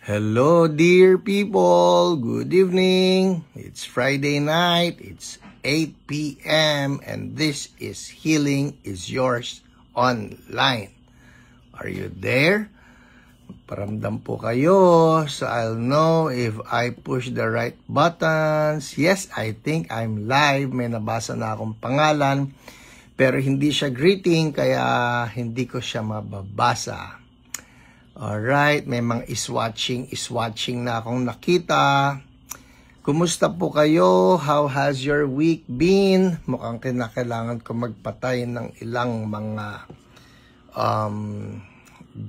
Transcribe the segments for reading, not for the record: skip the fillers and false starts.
Hello, dear people. Good evening. It's Friday night. It's 8 p.m. and this is Healing is Yours Online. Are you there? Paramdam po kayo so I'll know if I push the right buttons. Yes, I think I'm live. May nabasa na akong pangalan. Pero hindi siya greeting kaya hindi ko siya mababasa. Alright, may mga is-watching na akong nakita. Kumusta po kayo? How has your week been? Mukhang kinakailangan ko magpatay ng ilang mga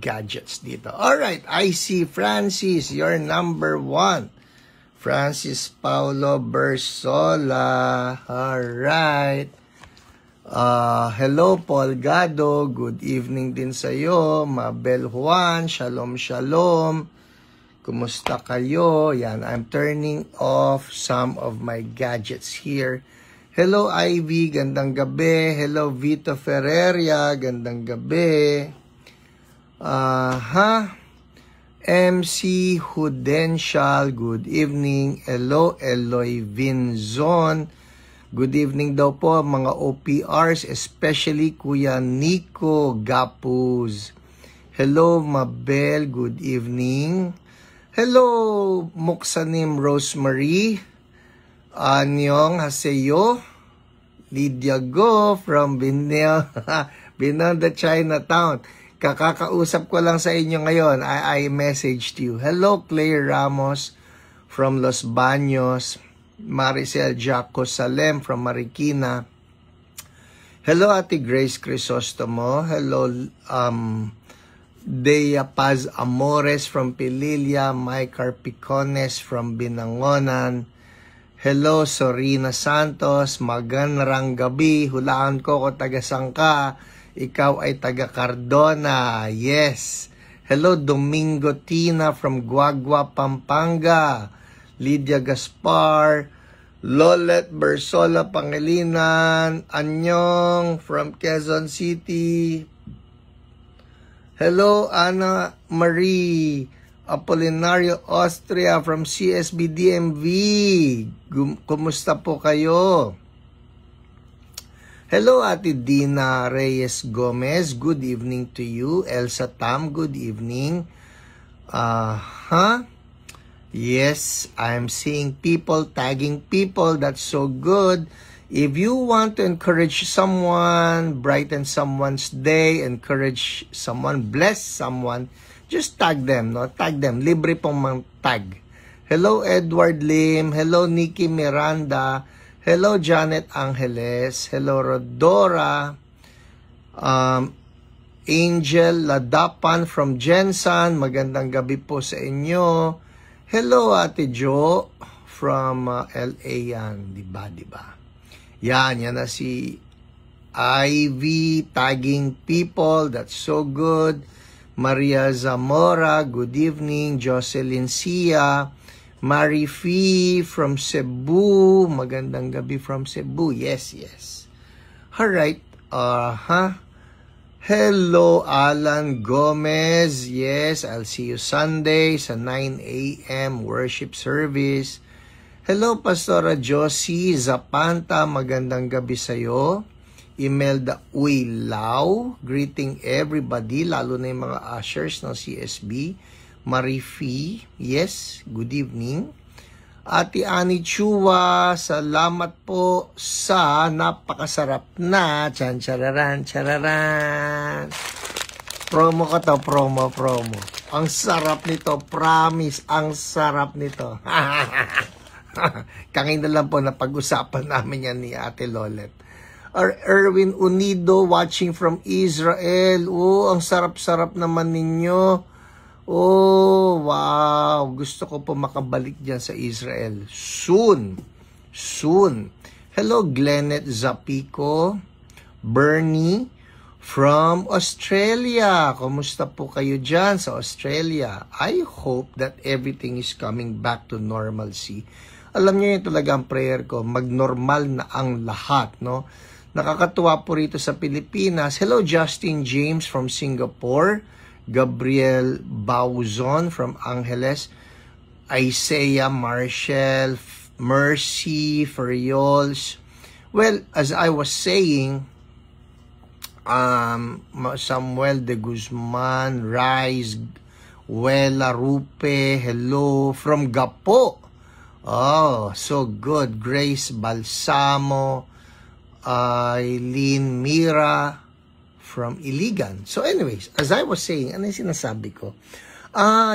gadgets dito. Alright, I see Francis, you're number 1. Francis Paulo Bersola. Alright. Hello Paul Gado, good evening din sa iyo. Mabel Juan, shalom shalom. Kumusta kayo? Yan, I'm turning off some of my gadgets here. Hello Ivy, gandang gabi. Hello Vito Ferreria, gandang gabi. MC Hudential, good evening. Hello Eloy Vinzon. Good evening daw po mga OPRs, especially Kuya Nico Gapuz. Hello Mabel, good evening. Hello Muksanim Rosemary. Anyong haseyo. Lydia Go from Binondo, Chinatown. Kakakausap ko lang sa inyo ngayon. I messaged you. Hello Claire Ramos from Los Baños. Maricel Jaco Salem from Marikina. Hello Ate Grace Crisostomo. Hello Dea Paz Amores from Pililia. Mike Carpicones from Binangonan. Hello Sorina Santos. Magandang gabi. Hulaan ko kung taga-saan ka. Ikaw ay taga Cardona. Yes. Hello Domingo Tina from Guagua, Pampanga. Lydia Gaspar, Lolet Bersola Pangilinan, Anyong from Quezon City. Hello Ana Marie Apolinario Austria from CSB DMV. Kumusta po kayo? Hello Ate Dina Reyes Gomez, good evening to you. Elsa Tam, good evening. Yes, I'm seeing people tagging people. That's so good. If you want to encourage someone, brighten someone's day, encourage someone, bless someone, just tag them, no? Tag them. Libre pong mang tag. Hello, Edward Lim. Hello, Nikki Miranda. Hello, Janet Angeles. Hello, Rodora. Angel Ladapan from Jensan. Magandang gabi po sa inyo. Hello, Ate Jo from LA yan. Diba? Yan na si Ivy tagging people. That's so good. Maria Zamora, good evening. Jocelyn Sia. Marie Fee from Cebu. Magandang gabi from Cebu. Yes. Alright. Hello, Alan Gomez. Yes, I'll see you Sunday sa 9 a.m. worship service. Hello, Pastora Josie Zapanta. Magandang gabi sa'yo. Imelda Uylao. Greeting everybody, lalo na yung mga ushers ng CSB. Marifi. Yes, good evening. Ate Ani Chua, salamat po sa napakasarap na chararan. Promo ko to, promo. Ang sarap nito, promise, ang sarap nito. Kanina lang po na pag-usapan namin yan ni Ate Lolet. Erwin Unido watching from Israel. Oh, ang sarap-sarap naman ninyo. Oh, wow. Gusto ko po makabalik dyan sa Israel. Soon. Hello, Glennet Zapico. Bernie from Australia. Kumusta po kayo dyan sa Australia? I hope that everything is coming back to normalcy. Alam niyo yun talaga ang prayer ko. Magnormal na ang lahat, no? Nakakatuwa po rito sa Pilipinas. Hello, Justin James from Singapore. Gabriel Bauzon from Angeles, Isaiah Marshall, Mercy Ferriols. Well, as I was saying, Samuel de Guzman, Rise, Wela Rupe, hello from Gapo. Oh, so good. Grace Balsamo, Eileen Mira from Iligan. So anyways, as I was saying, ano yung sinasabi ko?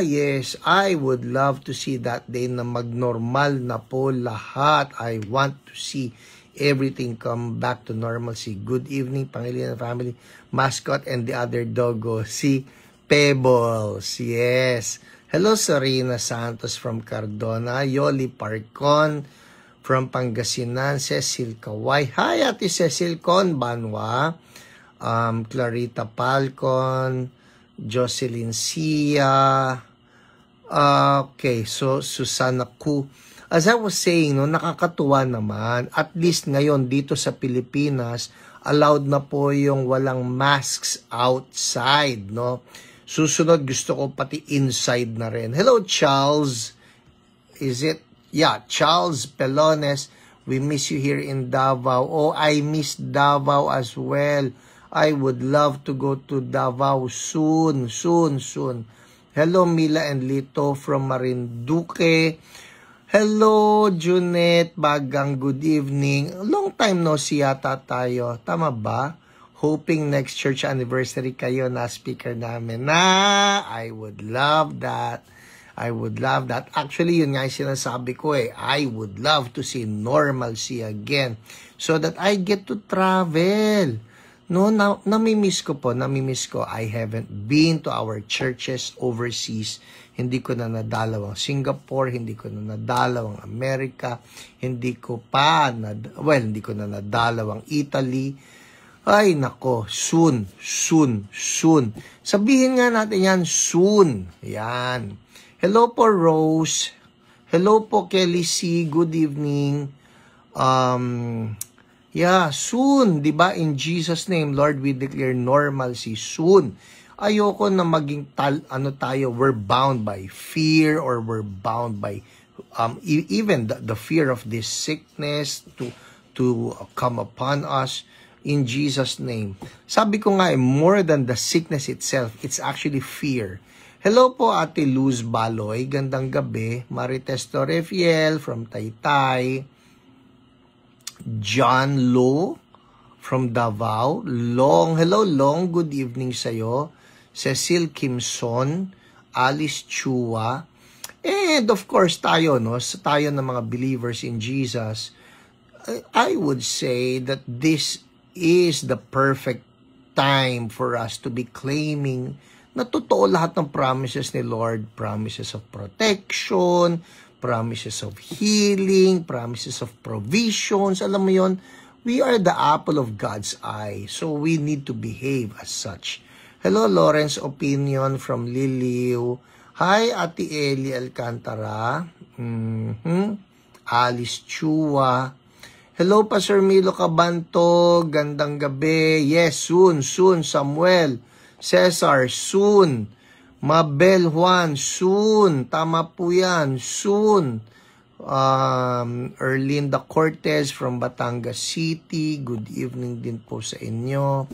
Yes, I would love to see that day na magnormal na po lahat. I want to see everything come back to normalcy. Good evening, Pangilinan family, mascot, and the other doggo, si Pebbles. Yes. Hello, Serena Santos from Cardona, Yoli Parcon from Pangasinan, Cecil Kaway. Hi, Ate Cecil Con Banwa, Clarita Palcon, Jocelyn Sia. Okay, so Susana Ku. As I was saying, no, nakakatuwa naman. At least ngayon dito sa Pilipinas, allowed na po yung walang masks outside, no? Susunod, gusto ko pati inside na rin. Hello, Charles. Is it? Yeah, Charles Pelones. We miss you here in Davao. Oh, I miss Davao as well. I would love to go to Davao soon. Hello, Mila and Lito from Marinduque. Hello, Junet Bagang. Good evening. Long time no see yata tayo. Tama ba? Hoping next church anniversary kayo na speaker namin. I would love that. Actually, yun nga yung sinasabi ko eh. I would love to see normalcy again so that I get to travel. No, namimiss ko. I haven't been to our churches overseas. Hindi ko na nadalaw ang Singapore, hindi ko na nadalaw ang America, hindi ko na nadalaw ang Italy. Ay, nako, soon. Sabihin nga natin yan, soon. Yan. Hello po, Rose. Hello po, Kelly C. Good evening. Yeah, soon, di ba? In Jesus' name, Lord, we declare normalcy soon. Ayoko na maging we're bound by fear or we're bound by even the fear of this sickness to come upon us. In Jesus' name. Sabi ko nga, more than the sickness itself, it's actually fear. Hello po, Ate Luz Baloy. Gandang gabi. Marites Torrefiel from Taytay. John Lo from Davao. Hello, Long. Good evening sa'yo. Cecil Kimson. Alice Chua. And of course, tayo ng mga believers in Jesus, I would say that this is the perfect time for us to be claiming na totoo lahat ng promises ni Lord, promises of protection, promises of healing, promises of provisions. Alam mo yon, we are the apple of God's eye, so we need to behave as such. Hello, Lawrence Opinion from Liliw. Hi, Ate Eli Alcantara. Alice Chua. Hello, Pastor Milo Cabanto. Gandang gabi. Yes, soon. Samuel. Cesar, soon. Mabel Juan, soon. Tama po yan, soon. Erlinda Cortez from Batangas City. Good evening din po sa inyo.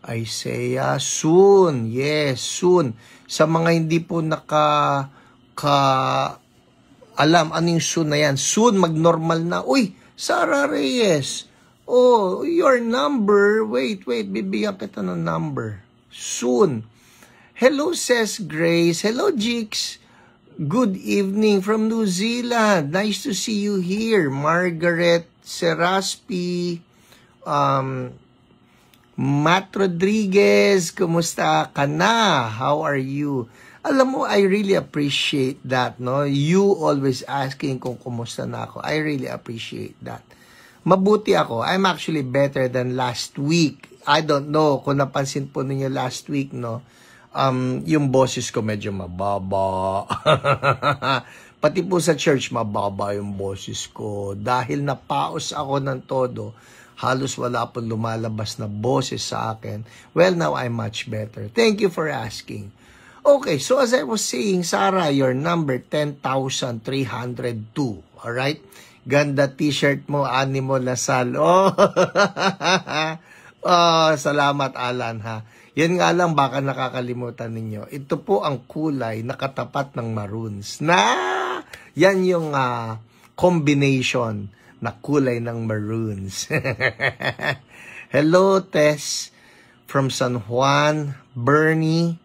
Isaiah, soon. Yes, soon. Sa mga hindi po alam anong soon na yan. Soon, magnormal na. Uy, Sarah Reyes. Oh, your number. Wait. Bibigyan kita ng number. Soon. Hello, Ses Grace. Hello, Jix. Good evening from New Zealand. Nice to see you here. Margaret Seraspi. Matt Rodriguez. Kumusta ka na? How are you? Alam mo, I really appreciate that, no? You always asking kung kumusta na ako. I really appreciate that. Mabuti ako. I'm actually better than last week. I don't know kung napansin po ninyo last week, no? Yung boses ko medyo mababa. Pati po sa church, mababa yung boses ko. Dahil napaos ako ng todo. Halos wala po lumalabas na boses sa akin. Well, now I'm much better. Thank you for asking. Okay, so as I was saying, Sarah, your number 10,302. Alright? Ganda t-shirt mo, Animo Lasal. Oh, oh, salamat Alan ha. Yan nga lang, baka nakakalimutan ninyo. Ito po ang kulay na katapat ng maroons. Yan yung combination na kulay ng maroons. Hello, Tess from San Juan, Bernie,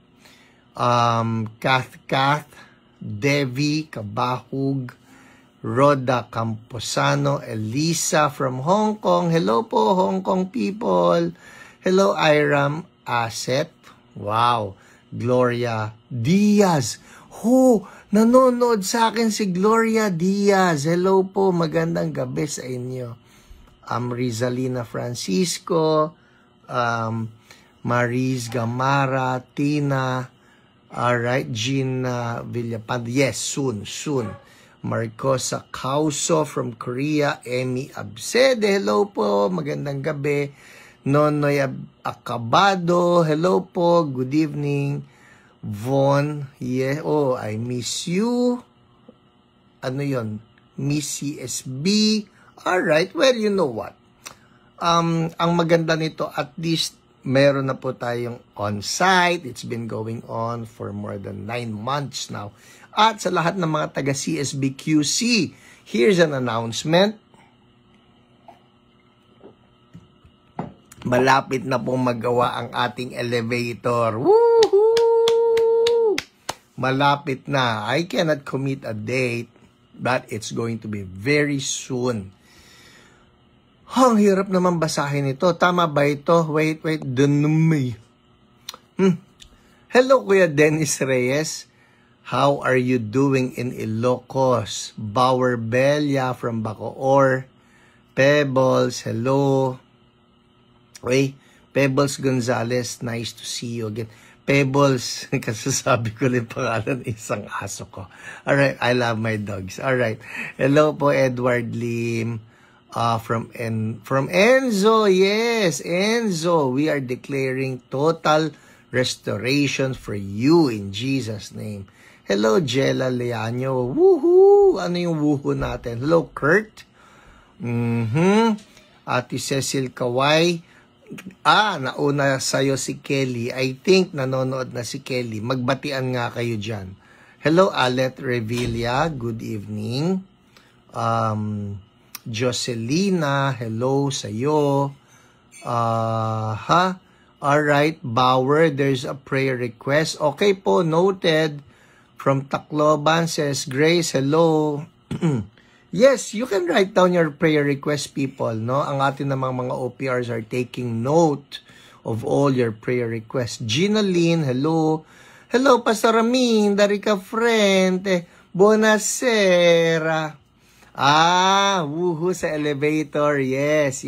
Kath, Devi, Kabahug, Roda Camposano, Elisa from Hong Kong. Hello po, Hong Kong people. Hello, Iram Asset. Wow. Gloria Diaz. Nanonood sa akin si Gloria Diaz. Hello po, magandang gabi sa inyo. Rizalina Francisco, Maris Gamara, Tina, alright, Gina Villapand. Yes, soon. Maricosa Kauso from Korea, Emmy Absede. Hello po, magandang gabi. Nonoy Acabado, hello po, good evening. Von, yeah, oh, I miss you. Ano yon? Miss CSB. Alright, well, you know what? Ang maganda nito, at least meron na po tayong on-site. It's been going on for more than 9 months now. At sa lahat ng mga taga CSB QC, here's an announcement. Malapit na pong magawa ang ating elevator. Woohoo! Malapit na. I cannot commit a date, but it's going to be very soon. Ang hirap naman basahin ito. Tama ba ito? Wait. Hello, Kuya Dennis Reyes. How are you doing in Ilocos? Bauer Belia from Bacoor. Pebbles, hello. Hey, Pebbles Gonzalez, nice to see you again. Pebbles, kasi sabi ko lang pangalan isang aso ko. Alright, I love my dogs. Alright, hello po Edward Lim from Enzo. Yes, Enzo, we are declaring total restoration for you in Jesus' name. Hello, Jella Leaño. Woohoo! Ano yung woohoo natin? Hello, Kurt. Ate Cecil Kawai. Nauna sa'yo si Kelly. I think nanonood na si Kelly. Magbatian nga kayo dyan. Hello, Alet Revilla. Good evening. Jocelina. Hello sa'yo. Alright, Bauer. There's a prayer request. Okay po, noted. From Tacloban says, Grace, hello. Yes, you can write down your prayer request, people. No? Ang atin namang mga OPRs are taking note of all your prayer requests. Gina Lynn, hello. Hello, Pastor Amin, dari ka friend. Buonasera. Woohoo sa elevator. Yes.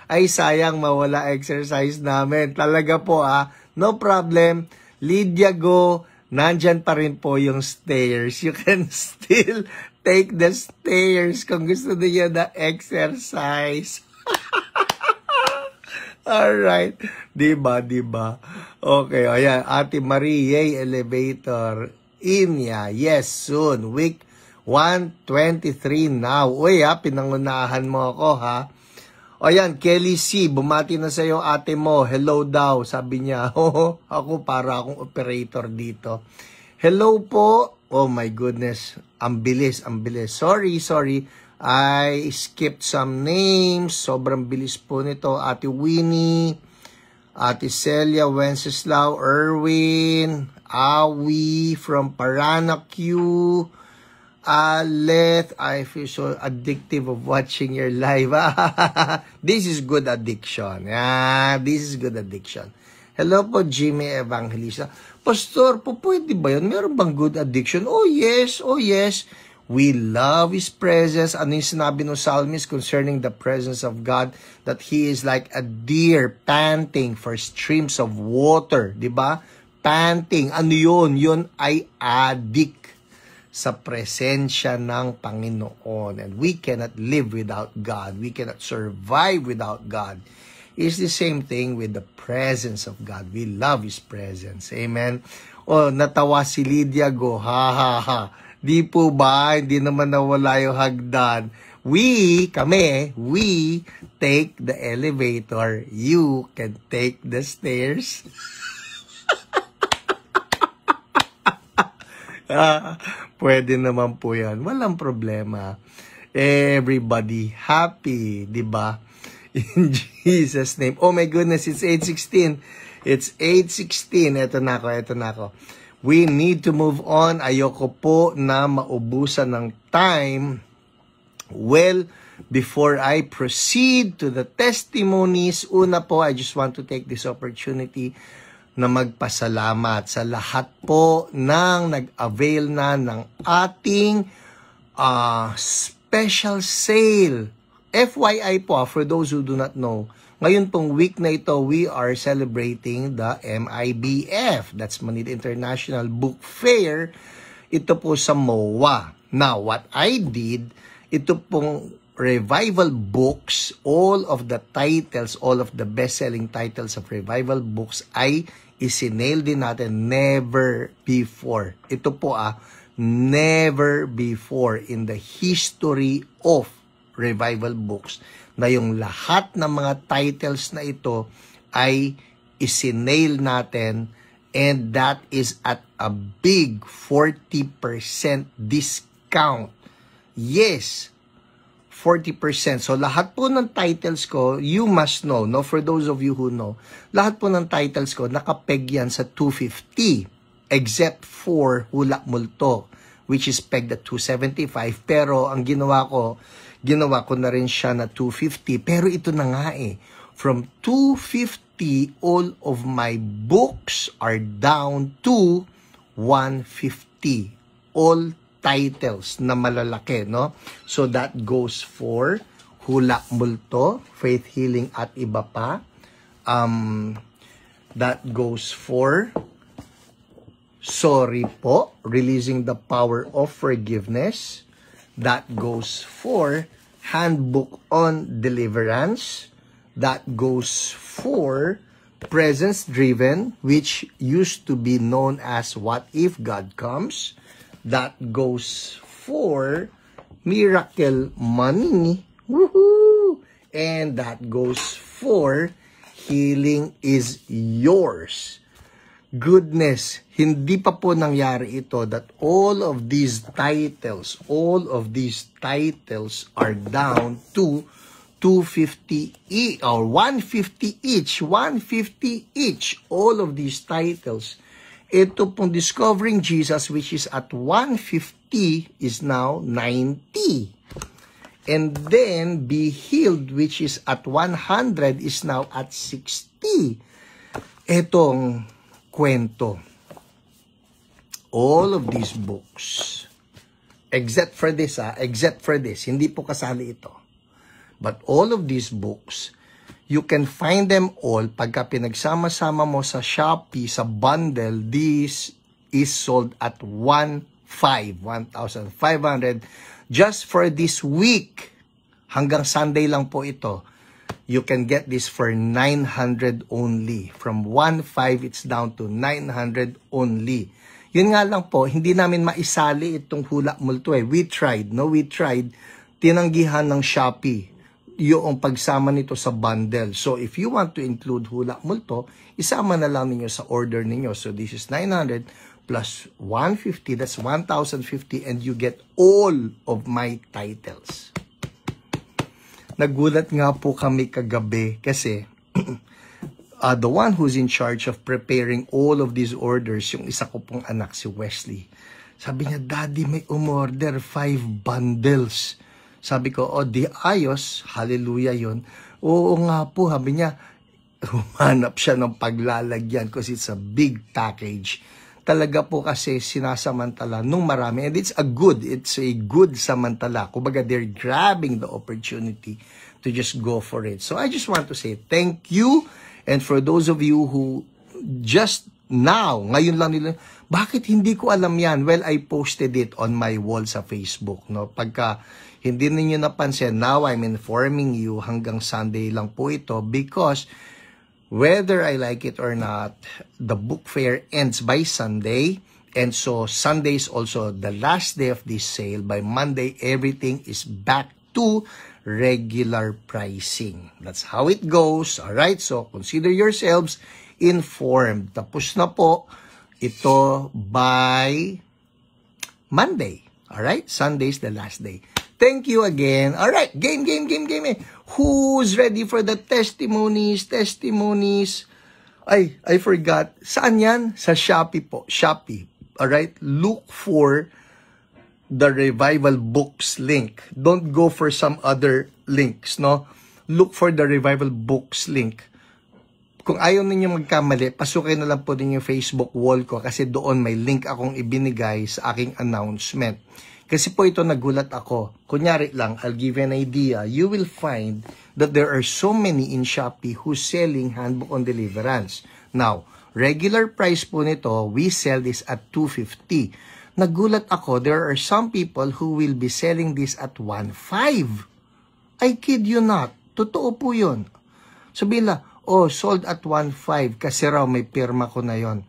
Ay, sayang mawala exercise namin. Talaga po, no problem. Lydia Go, nandyan pa rin po yung stairs. You can still take the stairs kung gusto niyo na exercise. Alright. Diba? Okay, ayan. Ate Marie, yay, elevator. Inya, yes, soon. Week 123 now. Uy, pinangunahan mo ako, ha? O yan, Kelly C, bumati na sa'yo ate mo. Hello daw, sabi niya. Ako para akong operator dito. Hello po. Oh my goodness. Ang bilis. Sorry. I skipped some names. Sobrang bilis po nito. Ate Winnie, Ate Celia, Wenceslao, Erwin, Awi from Paranaque, Alet, I feel so addictive of watching your live. This is good addiction. This is good addiction. Hello po, Jimmy Evangelista. Pastor, pwede ba yun? Meron bang good addiction? Oh yes. We love His presence. Ano yung sinabi ng psalmist concerning the presence of God? That He is like a deer panting for streams of water. Diba? Panting. Ano yun? Yun ay addict sa presensya ng Panginoon. And we cannot live without God. We cannot survive without God. It's the same thing with the presence of God. We love His presence. Amen? O, natawa si Lydia Go, ha ha ha. Di po ba? Hindi naman nawala yung hagdan. We take the elevator. You can take the stairs. Pwede naman po yan. Walang problema. Everybody happy, di ba? In Jesus' name. Oh my goodness, it's 8:16. It's 8:16. Ito na ako. We need to move on. Ayoko po na maubusan ng time. Well, before I proceed to the testimonies, una po, I just want to take this opportunity na magpasalamat sa lahat po ng nag-avail na ng ating special sale. FYI po, for those who do not know, ngayon pong week na ito, we are celebrating the MIBF. That's Manila International Book Fair. Ito po sa MOA. Now, what I did, ito pong revival books, all of the titles, all of the best-selling titles of revival books ay isinail din natin never before. Ito po never before in the history of revival books na yung lahat ng mga titles na ito ay isinail natin, and that is at a big 40% discount. Yes, 40%. So, lahat po ng titles ko, you must know, no? For those of you who know, lahat po ng titles ko, nakapeg yan sa 250, except for Hula Multo, which is pegged at 275. Pero, ang ginawa ko na rin siya na 250. Pero ito na nga from 250, all of my books are down to 150. All titles na malalaki, no? So that goes for Hula Multo, Faith Healing at iba pa. That goes for Sorry Po, Releasing the Power of Forgiveness. That goes for Handbook on Deliverance. That goes for Presence Driven, which used to be known as What If God Comes. That goes for Miracle Money. Woohoo! And that goes for Healing is Yours. Goodness, hindi pa po nangyari ito that all of these titles are down to 250 each or 150 each. 150 each. All of these titles. Ito pong Discovering Jesus, which is at 150, is now 90. And then Be Healed, which is at 100, is now at 60. Etong kwento. All of these books, except for this, hindi po kasali ito. But all of these books, you can find them all pagka pinagsama-sama mo sa Shopee, sa bundle. This is sold at 1,500 just for this week. Hanggang Sunday lang po ito. You can get this for 900 only. From 1,500, it's down to 900 only. Yun nga lang po, hindi namin maisali itong Hula Multo We tried. Tinanggihan ng Shopee yung pagsama nito sa bundle. So, if you want to include Hula Multo, isama na lang ninyo sa order ninyo. So, this is 900 plus 150, that's 1,050, and you get all of my titles. Nagulat nga po kami kagabi kasi the one who's in charge of preparing all of these orders, yung isa ko pong anak, si Wesley. Sabi niya, Daddy, may umorder 5 bundles. Sabi ko, di ayos, hallelujah yun. Oo nga po, sabi niya, humanap siya ng paglalagyan kasi it's a big package. Talaga po kasi sinasamantala nung marami. And it's a good samantala. Kumbaga, they're grabbing the opportunity to just go for it. So I just want to say thank you. And for those of you who just now, ngayon lang nila, Bakit hindi ko alam yan? Well, I posted it on my wall sa Facebook. No? Pagka hindi ninyo napansin, now I'm informing you hanggang Sunday lang po ito because whether I like it or not, the book fair ends by Sunday. And so Sunday is also the last day of this sale. By Monday, everything is back to regular pricing. That's how it goes. Alright, so consider yourselves informed. Tapos na po ito by Monday. Alright, Sunday is the last day. Thank you again. Alright, game. Who's ready for the testimonies? Ay, I forgot. Saan yan? Sa Shopee po. Shopee. Alright, look for the Revival Books link. Don't go for some other links, no? Look for the Revival Books link. Kung ayaw ninyo magkamali, pasukin na lang po din yung Facebook wall ko kasi doon may link akong ibinigay sa aking announcement. Kasi po ito nagulat ako. Kunyari lang, I'll give you an idea. You will find that there are so many in Shopee who's selling Handbook on Deliverance. Now, regular price po nito, we sell this at $250. Nagulat ako, there are some people who will be selling this at $1.5. I kid you not. Totoo po yun. Sabihin lang, oh, sold at $1.5 kasi raw may pirma ko na yon.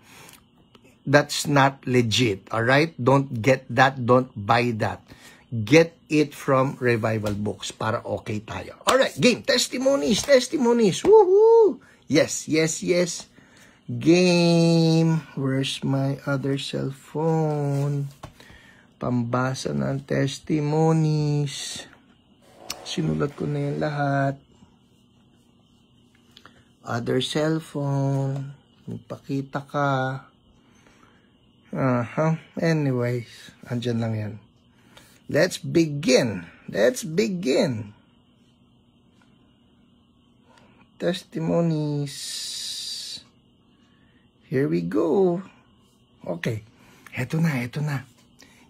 That's not legit, alright? Don't get that, don't buy that. Get it from Revival Books para okay tayo. Alright, game, testimonies. Woohoo! Yes. Game. Where's my other cell phone? Pambasa ng testimonies. Sinulat ko na yan lahat. Other cell phone. Magpakita ka. Anyways, andyan lang yan. Let's begin. Testimonies. Here we go. Okay. Eto na.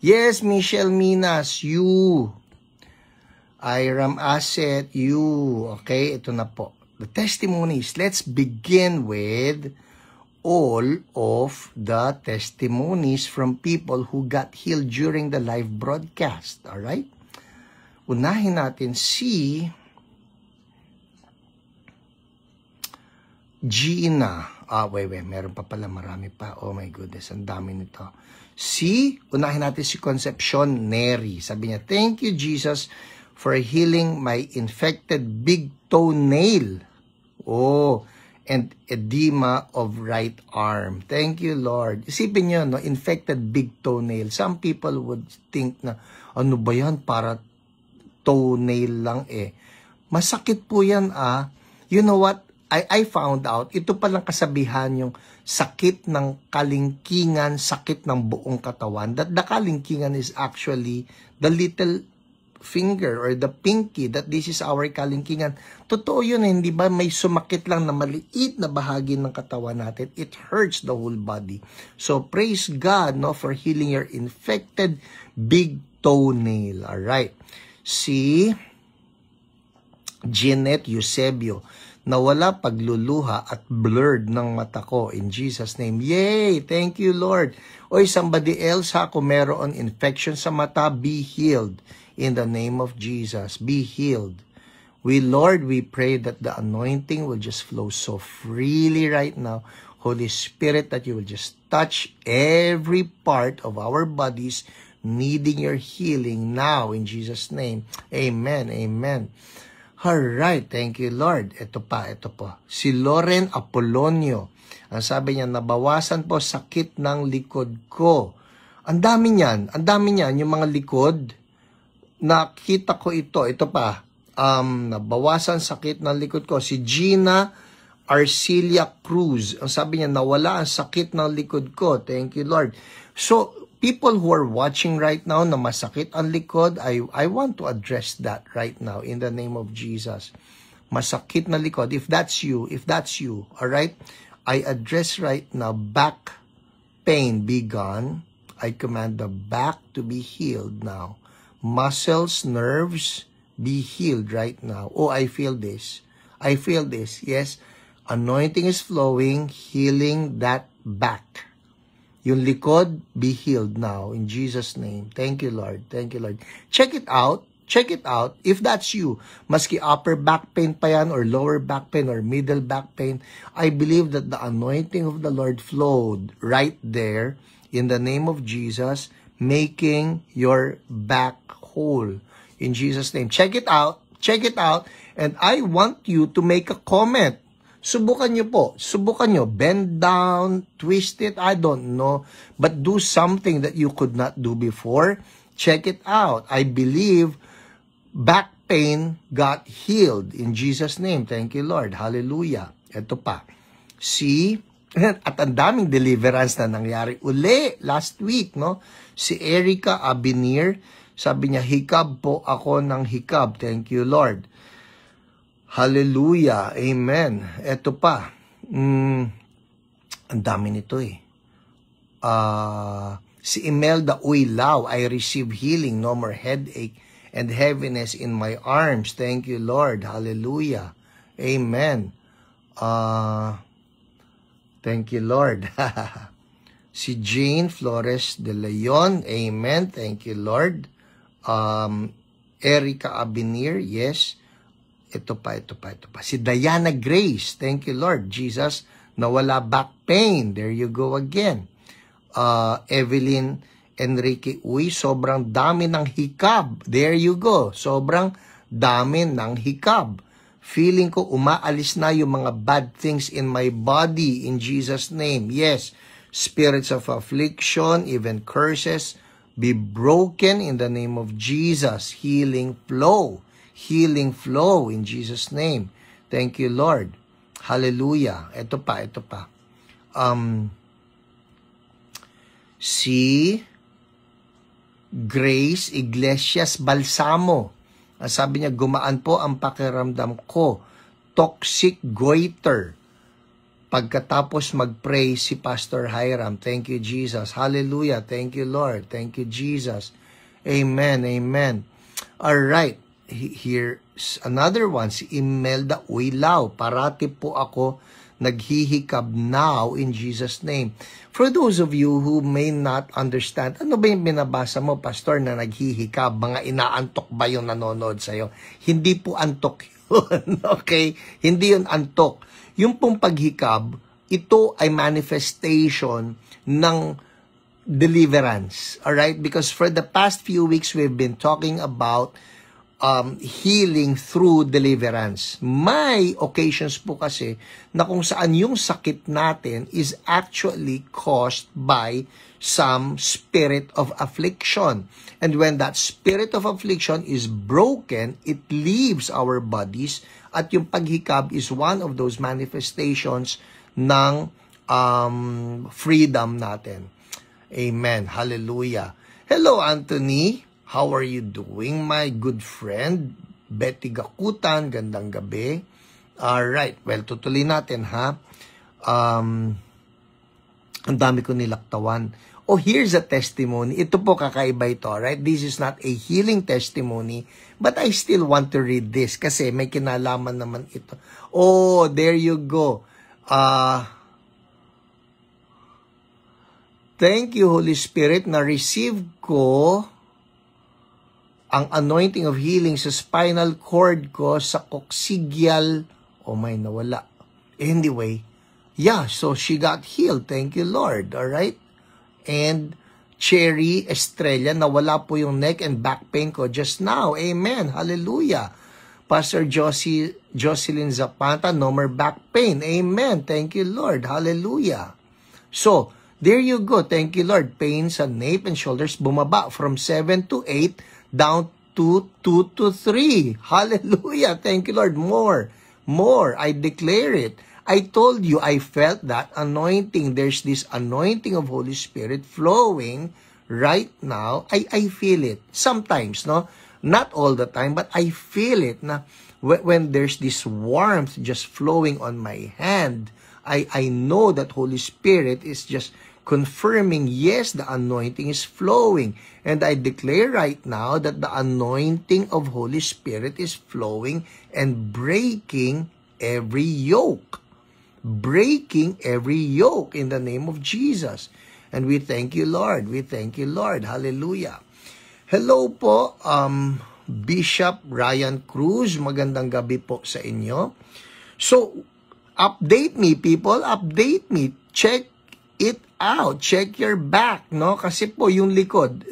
Yes, Michelle Minas, you. Iram Asset, you. Okay, ito na po. The testimonies. Let's begin with all of the testimonies from people who got healed during the live broadcast. Alright? Unahin natin si Gina. Wait, meron pa pala, marami pa. Oh my goodness, ang dami nito. Unahin natin si Concepcion Neri. Sabi niya, thank you, Jesus, for healing my infected big toenail. And edema of right arm. Thank you, Lord. Isipin niyo, no, infected big toenail. Some people would think na, ano ba yan, para toenail lang eh. Masakit po yan You know what? I found out, ito palang kasabihan yung sakit ng kalingkingan, sakit ng buong katawan. That the kalingkingan is actually the little finger or the pinky, that this is our kalingkingan. Totoo yun, hindi ba? May sumakit lang na maliit na bahagi ng katawan natin. It hurts the whole body. So praise God, no, for healing your infected big toenail. Alright. Si Jeanette Eusebio, nawala pagluluha at blurred ng mata ko in Jesus' name. Yay! Thank you, Lord. Oy, somebody else kung meron infection sa mata, be healed. In the name of Jesus, be healed. Lord, we pray that the anointing will just flow so freely right now. Holy Spirit, that you will just touch every part of our bodies needing your healing now in Jesus' name. Amen. Alright, thank you, Lord. Ito po. Si Loren Apolonio. Ang sabi niya, nabawasan po sakit ng likod ko. Ang dami niyan, yung mga likod. Nakita ko ito pa. Nabawasan sakit ng likod ko. Si Gina Arcilia Cruz. Ang sabi niya, nawala ang sakit ng likod ko. Thank you, Lord. So, people who are watching right now na masakit ang likod, I want to address that right now in the name of Jesus. Masakit na likod. If that's you, alright? I address right now, back pain be gone. I command the back to be healed now. Muscles, nerves, be healed right now. Oh, I feel this. Yes. Anointing is flowing, healing that back. Yung likod, be healed now in Jesus' name. Thank you, Lord. Thank you, Lord. Check it out. Check it out. If that's you, maski upper back pain pa yan, or lower back pain, or middle back pain, I believe that the anointing of the Lord flowed right there in the name of Jesus, making your back whole. In Jesus' name. Check it out. Check it out. And I want you to make a comment. Subukan nyo po. Subukan nyo. Bend down, twist it, I don't know. But do something that you could not do before. Check it out. I believe back pain got healed in Jesus' name. Thank you, Lord. Hallelujah. Ito pa. See? At ang daming deliverance na nangyari uli last week, no? Si Erica Abinir, sabi niya, hikab po ako ng hikab. Thank you, Lord. Hallelujah. Amen. Ito pa. Ang dami nito eh. Si Imelda Uylao, I receive healing, no more headache and heaviness in my arms. Thank you, Lord. Hallelujah. Amen. Thank you, Lord. Si Jane Flores de Leon, amen. Thank you, Lord. Erica Abinir, yes. Ito pa. Si Diana Grace, thank you, Lord. Jesus, nawala back pain. There you go again. Evelyn Enrique, uy, sobrang dami ng hikab. There you go. Sobrang dami ng hikab. Feeling ko umaalis na yung mga bad things in my body in Jesus' name. Yes, spirits of affliction, even curses, be broken in the name of Jesus. Healing flow in Jesus' name. Thank you, Lord. Hallelujah. Ito pa. Si Grace Iglesias Balsamo, sabi niya, gumaan po ang pakiramdam ko. Toxic goiter. Pagkatapos mag-pray si Pastor Hiram. Thank you, Jesus. Hallelujah. Thank you, Lord. Thank you, Jesus. Amen. Amen. All right. Here's another one. Si Imelda Uylao. Parati po ako naghihikab now in Jesus' name. For those of you who may not understand, ano ba yung binabasa mo, Pastor, na naghihikab? Mga inaantok ba yung nanonood sa'yo? Hindi po antok yun. Okay? Hindi yun antok. Yung pong paghikab, ito ay manifestation ng deliverance. Alright? Because for the past few weeks, we've been talking about healing through deliverance. May occasions po kasi na kung saan yung sakit natin is actually caused by some spirit of affliction. And when that spirit of affliction is broken, it leaves our bodies, at yung paghikab is one of those manifestations ng freedom natin. Amen. Hallelujah. Hello, Anthony. How are you doing, my good friend? Betty Gakutan, gandang gabi. Alright, well, tutuloy natin, ha? Ang dami ko nilaktawan. Oh, here's a testimony. Ito po, kakaiba ito, right? This is not a healing testimony, but I still want to read this kasi may kinalaman naman ito. Oh, there you go. Thank you, Holy Spirit, na-receive ko ang anointing of healing sa spinal cord ko, sa coccygeal. Oh my, nawala. Anyway, yeah, so she got healed. Thank you, Lord. Alright? And Cherry Estrella, nawala po yung neck and back pain ko just now. Amen. Hallelujah. Pastor Jocelyn Zapata, no more back pain. Amen. Thank you, Lord. Hallelujah. So, there you go. Thank you, Lord. Pain sa nape and shoulders bumaba from 7 to 8 down to 2 to 3. Hallelujah. Thank you, Lord. More. I declare it. I told you, I felt that anointing. There's this anointing of Holy Spirit flowing right now. I feel it. Sometimes, no? Not all the time, but I feel it. Na when there's this warmth just flowing on my hand, I know that Holy Spirit is just confirming, yes, the anointing is flowing. And I declare right now that the anointing of Holy Spirit is flowing and breaking every yoke. Breaking every yoke in the name of Jesus. And we thank you, Lord. We thank you, Lord. Hallelujah. Hello po, Bishop Ryan Cruz. Magandang gabi po sa inyo. So, update me, people. Update me. Check it out. Check your back, no? Kasi po yung likod,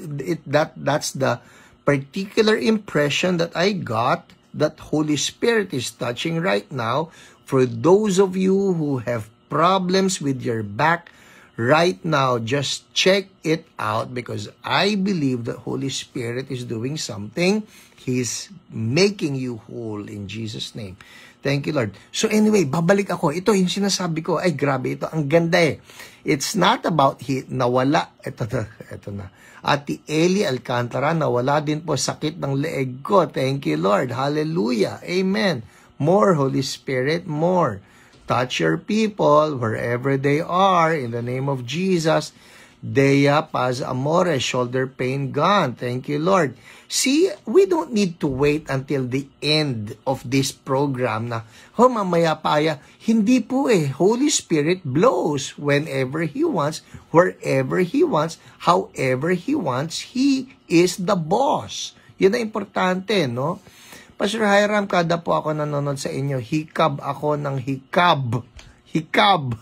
that's the particular impression that I got that Holy Spirit is touching right now. For those of you who have problems with your back right now, just check it out because I believe that Holy Spirit is doing something. He's making you whole in Jesus' name. Thank you, Lord. So anyway, babalik ako. Ito yung sinasabi ko. Ay, grabe ito. Ang ganda eh. It's not about nawala. Ito na. Ate Eli Alcantara, nawala din po sakit ng leeg ko. Thank you, Lord. Hallelujah. Amen. More, Holy Spirit, more. Touch your people wherever they are in the name of Jesus. Dea Paz Amore, shoulder pain gone. Thank you, Lord. See, we don't need to wait until the end of this program na, mamaya paya. Hindi po eh. Holy Spirit blows whenever He wants, wherever He wants, however He wants. He is the boss. Yun ang importante, no? Pastor Hiram, kada po ako nanonood sa inyo, hikab ako ng hikab. Hikab.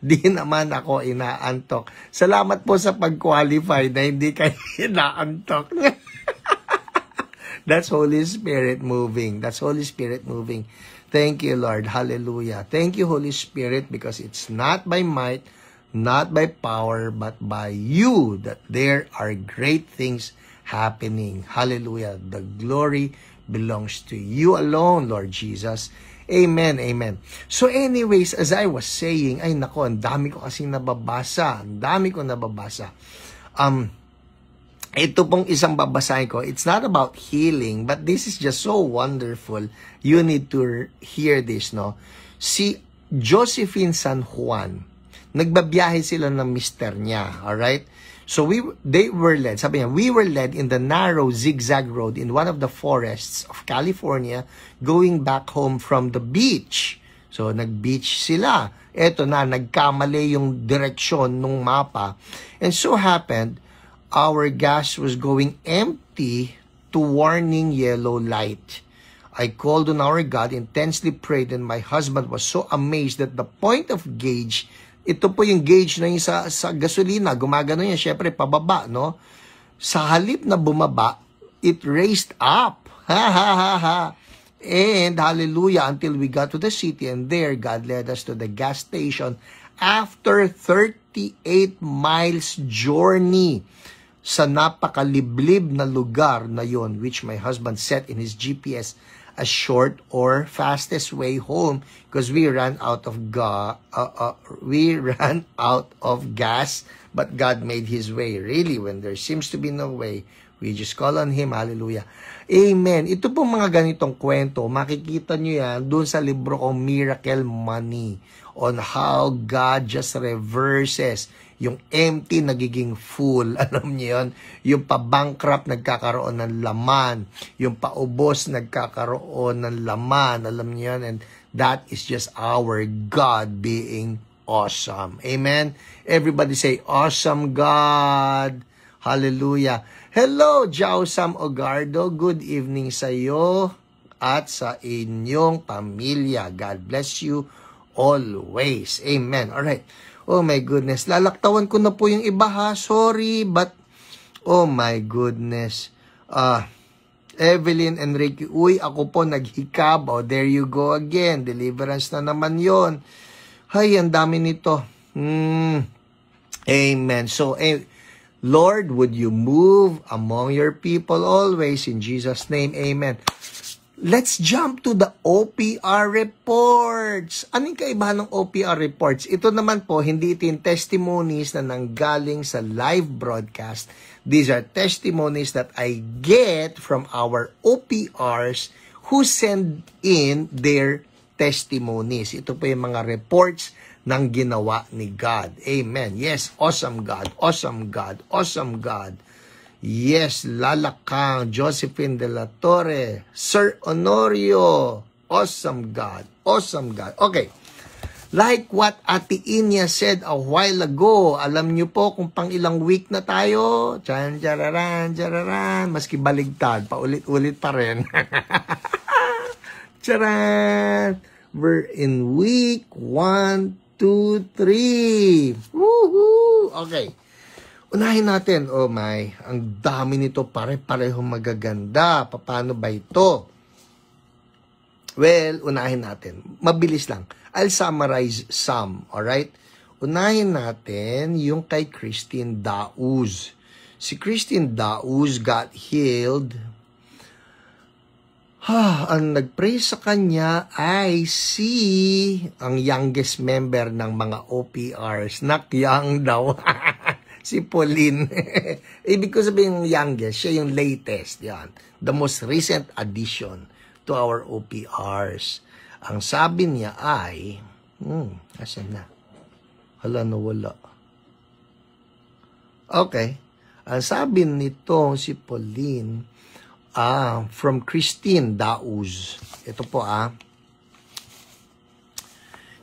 Di naman ako inaantok. Salamat po sa pag-qualify na hindi kayo inaantok. That's Holy Spirit moving. That's Holy Spirit moving. Thank you, Lord. Hallelujah. Thank you, Holy Spirit, because it's not by might, not by power, but by you that there are great things happening. Hallelujah. The glory belongs to you alone, Lord Jesus. Amen, amen. So anyways, as I was saying, ay nako, ang dami ko kasing nababasa. Ang dami ko nababasa. Ito pong isang babasahin ko, it's not about healing, but this is just so wonderful. You need to hear this, no? Si Josephine San Juan, nagbabiyahe sila ng mister niya, alright? So they were led, sabi niya, we were led in the narrow zigzag road in one of the forests of California going back home from the beach. So nag-beach sila. Eto na, nagkamali yung direksyon nung mapa. And so happened, our gas was going empty to warning yellow light. I called on our God, intensely prayed, and my husband was so amazed that the point of gauge, ito po yung gauge na yung sa gasolina, gumagano yan, syempre pababa, no? Sa halip na bumaba, it raised up. Ha, ha, ha, ha. And hallelujah, until we got to the city, and there, God led us to the gas station after 38 miles journey sa napakaliblib na lugar na yon, which my husband set in his GPS a short or fastest way home because we ran out of gas, but God made His way. Really, when there seems to be no way, we just call on Him. Hallelujah. Amen. Ito po mga ganitong kwento, makikita nyo yan doon sa libro kong Miracle Money on how God just reverses yung empty nagiging full. Alam niyo yun? Yung pa-bankrupt nagkakaroon ng laman. Yung paubos nagkakaroon ng laman. Alam niyo yun? And that is just our God being awesome. Amen? Everybody say, awesome God. Hallelujah. Hello, Jausam Ogardo. Good evening sa iyo at sa inyong pamilya. God bless you always. Amen. Alright. Oh my goodness. Lalaktawan ko na po yung iba ha. Sorry, but oh my goodness. Evelyn Enrique, uy, ako po naghikab. Oh, there you go again. Deliverance na naman yon. Hay, ang dami nito. Amen. So, Lord, would you move among your people always in Jesus' name. Amen. Let's jump to the OPR reports. Anong kaibahan ng OPR reports? Ito naman po, hindi ito yung testimonies na nanggaling sa live broadcast. These are testimonies that I get from our OPRs who send in their testimonies. Ito po yung mga reports ng ginawa ni God. Amen. Yes, awesome God, awesome God, awesome God. Yes, Lalakang, Josephine de la Torre, Sir Honorio, awesome God, awesome God. Okay, Like what Ate Inya said a while ago, alam nyo po kung pang ilang week na tayo? Tiyararan. Maski baligtad, paulit-ulit pa rin. Charan! We're in week 1, 2, 3. Woohoo! Okay. Unahin natin. Oh my, ang dami nito, pare-pareho magaganda. Paano ba ito? Well, unahin natin. Mabilis lang. I'll summarize some, alright? Unahin natin yung kay Christine Dauz. Si Christine Dauz got healed. Ang nag-pray sa kanya ay ang youngest member ng mga OPRs. Young daw. Si Pauline. Ibig ko sabihin yung youngest, siya yung latest. Yan. The most recent addition to our OPRs. Ang sabi niya ay, asan na? Hala, nawala. Okay. Ang sabi nito si Pauline, from Christine Dauz. Ito po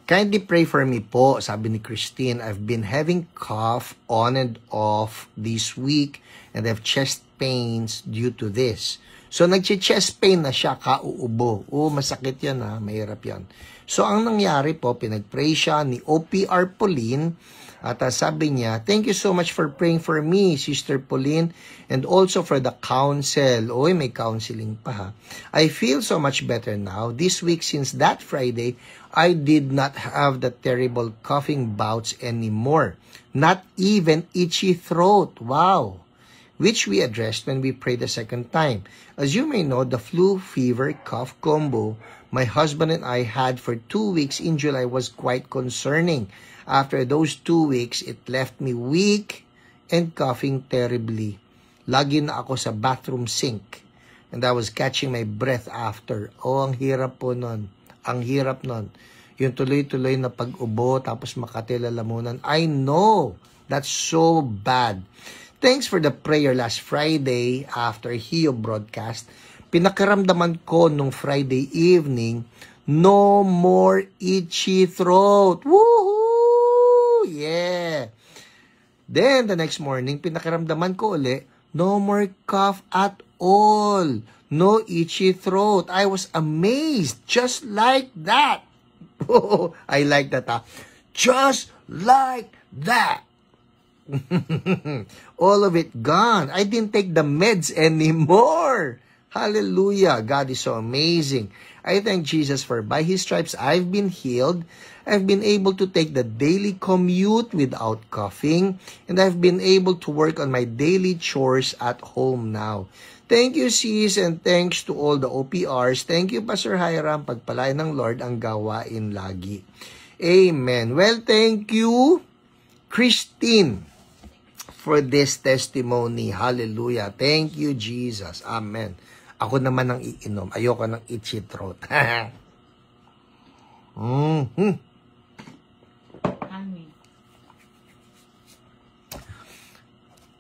Kindly pray for me po, sabi ni Christine. I've been having cough on and off this week and I have chest pains due to this. So, nag-chest pain na siya, kauubo. Masakit yan mahirap yan. So, ang nangyari po, pinag-pray siya ni OPR Pauline at sabi niya, thank you so much for praying for me, Sister Pauline, and also for the counsel. May counseling pa I feel so much better now. This week, since that Friday, I did not have the terrible coughing bouts anymore. Not even itchy throat. Wow! Which we addressed when we prayed the second time. As you may know, the flu, fever, cough combo my husband and I had for 2 weeks in July was quite concerning. After those 2 weeks, it left me weak and coughing terribly. Lagi na ako sa bathroom sink. And I was catching my breath after. Ang hirap po nun. Ang hirap nun. Yung tuloy-tuloy na pag-ubo, tapos makatila-lamunan. I know. That's so bad. Thanks for the prayer last Friday after Hio broadcast. Pinakaramdaman ko nung Friday evening, no more itchy throat. Woohoo! Yeah! Then, the next morning, pinakaramdaman ko uli, no more cough at all. No itchy throat. I was amazed. Just like that. I like that. Just like that. All of it gone. I didn't take the meds anymore. Hallelujah. God is so amazing. I thank Jesus for by His stripes I've been healed. I've been able to take the daily commute without coughing. And I've been able to work on my daily chores at home now. Thank you, sis, and thanks to all the OPRs. Thank you, Pastor Hiram. Pagpalain ng Lord ang gawain lagi. Amen. Well, thank you, Christine, for this testimony. Hallelujah. Thank you, Jesus. Amen. Ako naman ang iinom. Ayoko ng itchy throat.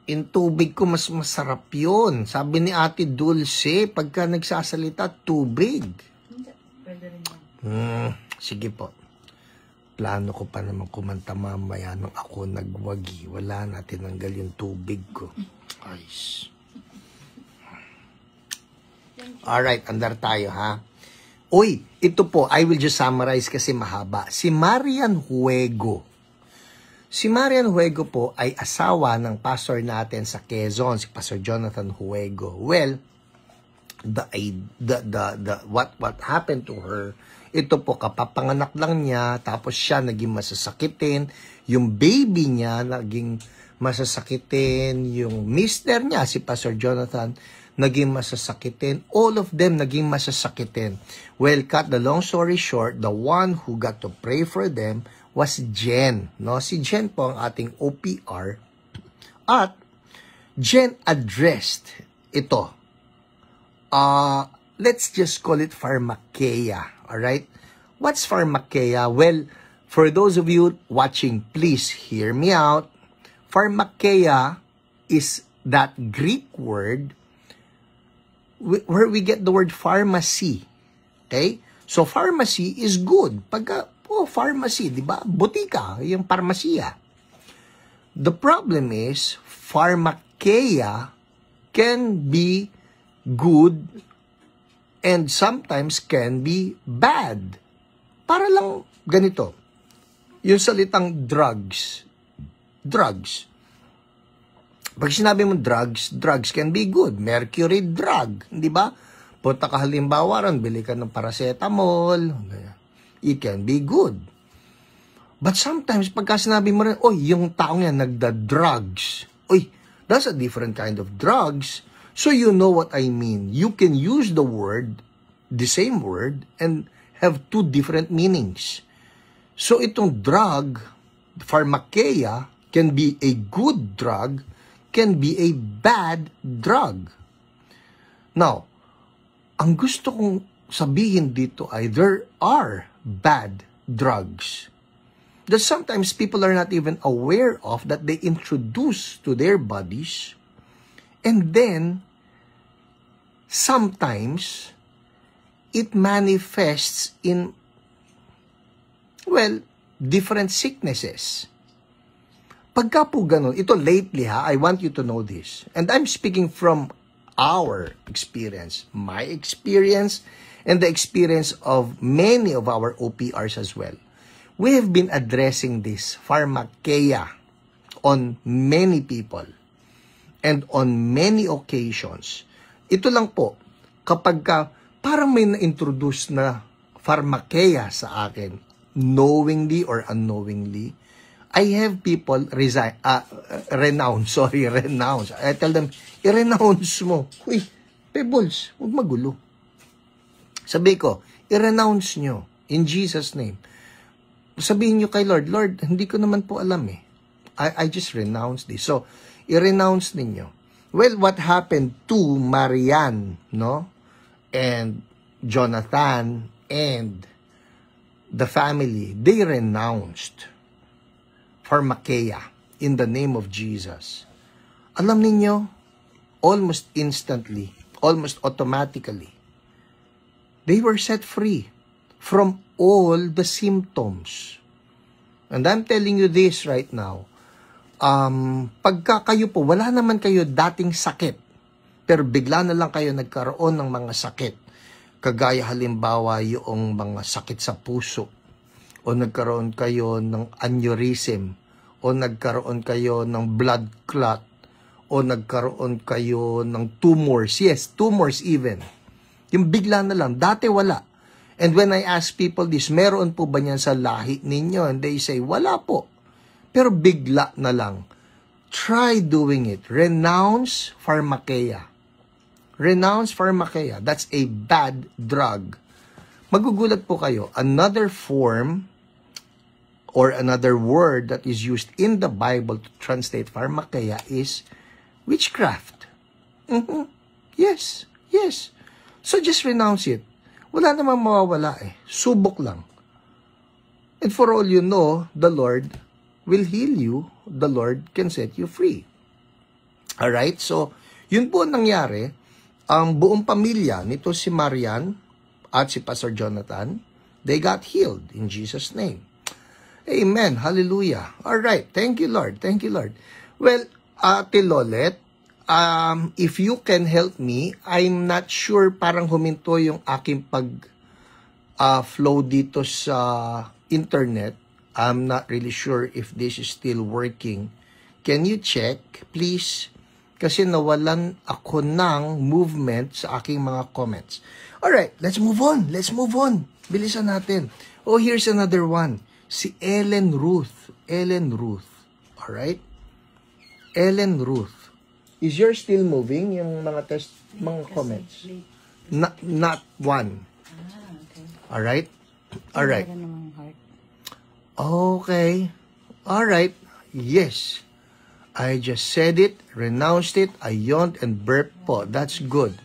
In tubig ko, mas masarap yun. Sabi ni Ate Dulce, pagka nagsasalita, tubig. Pwede rin yan. Sige po. Plano ko pa naman kumanta mamaya nung ako nagwagi. Wala na, tinanggal yung tubig ko. Ayos. Alright, andar tayo ha. Uy, ito po, I will just summarize kasi mahaba. Si Marian Huego. Si Marian Huego po ay asawa ng pastor natin sa Quezon, si Pastor Jonathan Huego. Well, what happened to her, ito po, kapapanganak lang niya, tapos siya naging masasakitin, yung baby niya naging masasakitin, yung mister niya, si Pastor Jonathan, naging masasakitin, all of them naging masasakitin. Well, cut the long story short, the one who got to pray for them was Jen. No? Si Jen po ang ating OPR, at Jen addressed ito. Let's just call it pharmakeia. Alright? What's pharmakeia? Well, for those of you watching, please hear me out. Pharmakeia is that Greek word where we get the word pharmacy. Okay? So, pharmacy is good. Pagka, Oh, pharmacy, di ba? Butika, yung parmasya. The problem is, pharmakeia can be good and sometimes can be bad. Para lang ganito, yung salitang drugs. Pag sinabi mo drugs can be good. Mercury drug, di ba? Punta ka halimbawa ron, bili ka ng paracetamol. It can be good. But sometimes, pagka sinabi mo rin, yung taong yan nagda-drugs. That's a different kind of drugs. So you know what I mean. You can use the same word, and have two different meanings. So itong drug, pharmakeia, can be a good drug, can be a bad drug. Now, ang gusto kong sabihin dito ay there are bad drugs that sometimes people are not even aware of, that they introduce to their bodies, and then sometimes it manifests in, different sicknesses. Pagka po ganun, ito lately I want you to know this, and I'm speaking from our experience, my experience, and the experience of many of our OPRs as well. We have been addressing this pharmakeia on many people and on many occasions. Ito lang po, kapag parang may na-introduce na pharmakeia sa akin, knowingly or unknowingly, I have people renounce. I tell them, i-renounce mo. Pebbles, huwag magulo. Sabi ko, i-renounce nyo in Jesus' name. Sabihin nyo kay Lord, hindi ko naman po alam eh. I just renounce this. So, i-renounce ninyo. Well, what happened to Marian, no? And Jonathan and the family, they renounced pharmakeia in the name of Jesus. Alam ninyo, almost instantly, almost automatically, they were set free from all the symptoms. And I'm telling you this right now. Pagka kayo po, wala naman kayo dating sakit, pero bigla na lang kayo nagkaroon ng mga sakit. Kagaya halimbawa yung mga sakit sa puso, o nagkaroon kayo ng aneurysm, o nagkaroon kayo ng blood clot, o nagkaroon kayo ng tumors. Yes, tumors even. Yung bigla na lang, dati wala. And when I ask people this, meron po ba niyan sa lahi ninyo? And they say, wala po. Pero bigla na lang. Try doing it. Renounce pharmakeia. Renounce pharmakeia. That's a bad drug. Magugulat po kayo. Another form or another word that is used in the Bible to translate pharmakeia is witchcraft. Yes. So just renounce it. Wala namang mawawala eh. Subok lang. And for all you know, the Lord will heal you. The Lord can set you free. Alright? So, yun po nangyari. Ang buong pamilya nito si Marian at si Pastor Jonathan, they got healed in Jesus' name. Amen. Hallelujah. Alright. Thank you, Lord. Thank you, Lord. Well, Ate Lolet, if you can help me, I'm not sure, parang huminto yung aking flow dito sa internet. I'm not really sure if this is still working. Can you check, please? Kasi nawalan ako ng movement sa aking mga comments. Alright, let's move on. Bilisan natin. Oh, here's another one. Si Ellen Ruth. Alright? Ellen Ruth. Is yours still moving, yung mga comments? Not one. Okay. Alright. Okay. Alright. Yes. I just said it, renounced it, I yawned and burped po. That's good.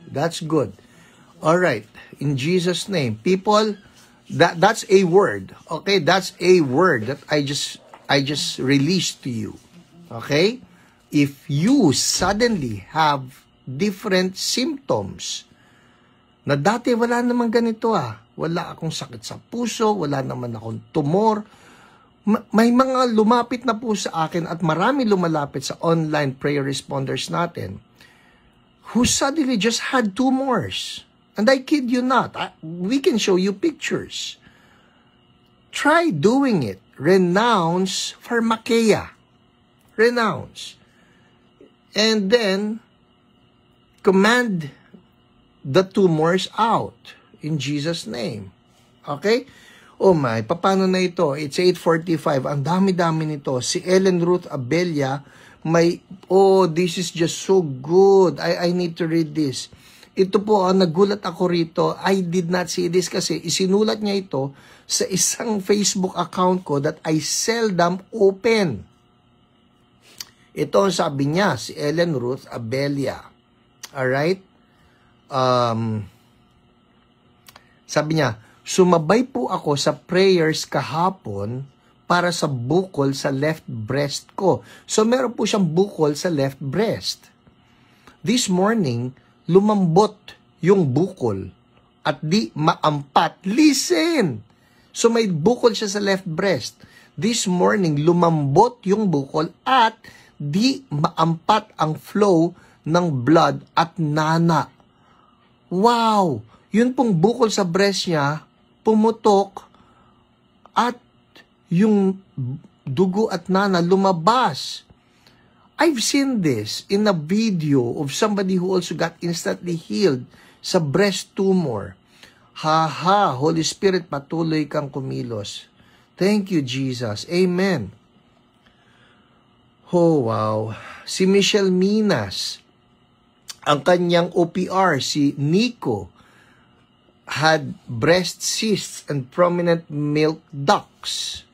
Alright. In Jesus' name. People, that's a word. Okay? That's a word that I just released to you. Okay? If you suddenly have different symptoms, na dati wala namang ganito Wala akong sakit sa puso, wala naman akong tumor. May mga lumapit na po sa akin at marami lumalapit sa online prayer responders natin who suddenly just had tumors. And I kid you not, we can show you pictures. Try doing it. Renounce pharmakeia. Renounce. And then, command the tumors out in Jesus' name. Okay? Oh my, paano na ito? It's 8:45. Ang dami-dami nito. Si Ellen Ruth Abella, this is just so good. I need to read this. Ito po, nagulat ako rito. I did not see this kasi isinulat niya ito sa isang Facebook account ko that I seldom open. Ito ang sabi niya, si Ellen Ruth Abella. Alright? Sabi niya, sumabay po ako sa prayers kahapon para sa bukol sa left breast ko. So meron po siyang bukol sa left breast. This morning, lumambot yung bukol at di maampat. Listen! So may bukol siya sa left breast. This morning, lumambot yung bukol at di maampat ang flow ng blood at nana. Wow! Yun pong bukol sa breast niya, pumutok at yung dugo at nana lumabas. I've seen this in a video of somebody who also got instantly healed sa breast tumor. Holy Spirit, patuloy kang kumilos. Thank you, Jesus. Amen. Oh, wow. Si Michelle Minas, ang kanyang OPR, si Nico, had breast cysts and prominent milk ducts.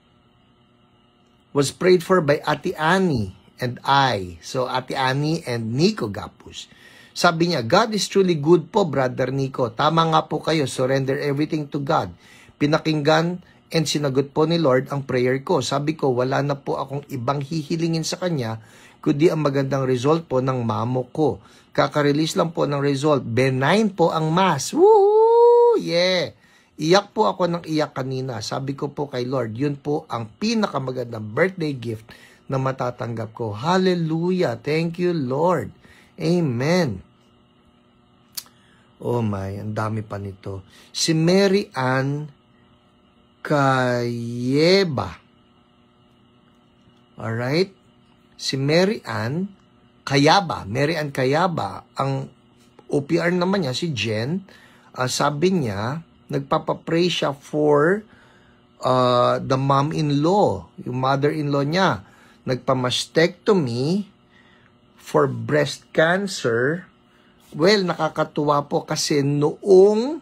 Was prayed for by Ate Annie and I. So, Ate Annie and Nico Gapus. Sabi niya, God is truly good po, Brother Nico. Tama nga po kayo, surrender everything to God. Pinakinggan and sinagot po ni Lord ang prayer ko. Sabi ko, wala na po akong ibang hihilingin sa Kanya, kundi ang magandang result po ng mamo ko. Kaka-release lang po ng result. Benign po ang mass. Woo! Yeah! Iyak po ako ng iyak kanina. Sabi ko po kay Lord, yun po ang pinakamagandang birthday gift na matatanggap ko. Hallelujah! Thank you, Lord. Amen. Oh my, ang dami pa nito. Si Mary Ann Kayeba. Alright? Si Mary Ann Kayaba. Mary Ann Kayaba. Ang OPR naman niya, si Jen, sabi niya, nagpapapray siya for the mom-in-law, yung mother-in-law niya. Nagpamastectomy for breast cancer. Well, nakakatuwa po kasi noong,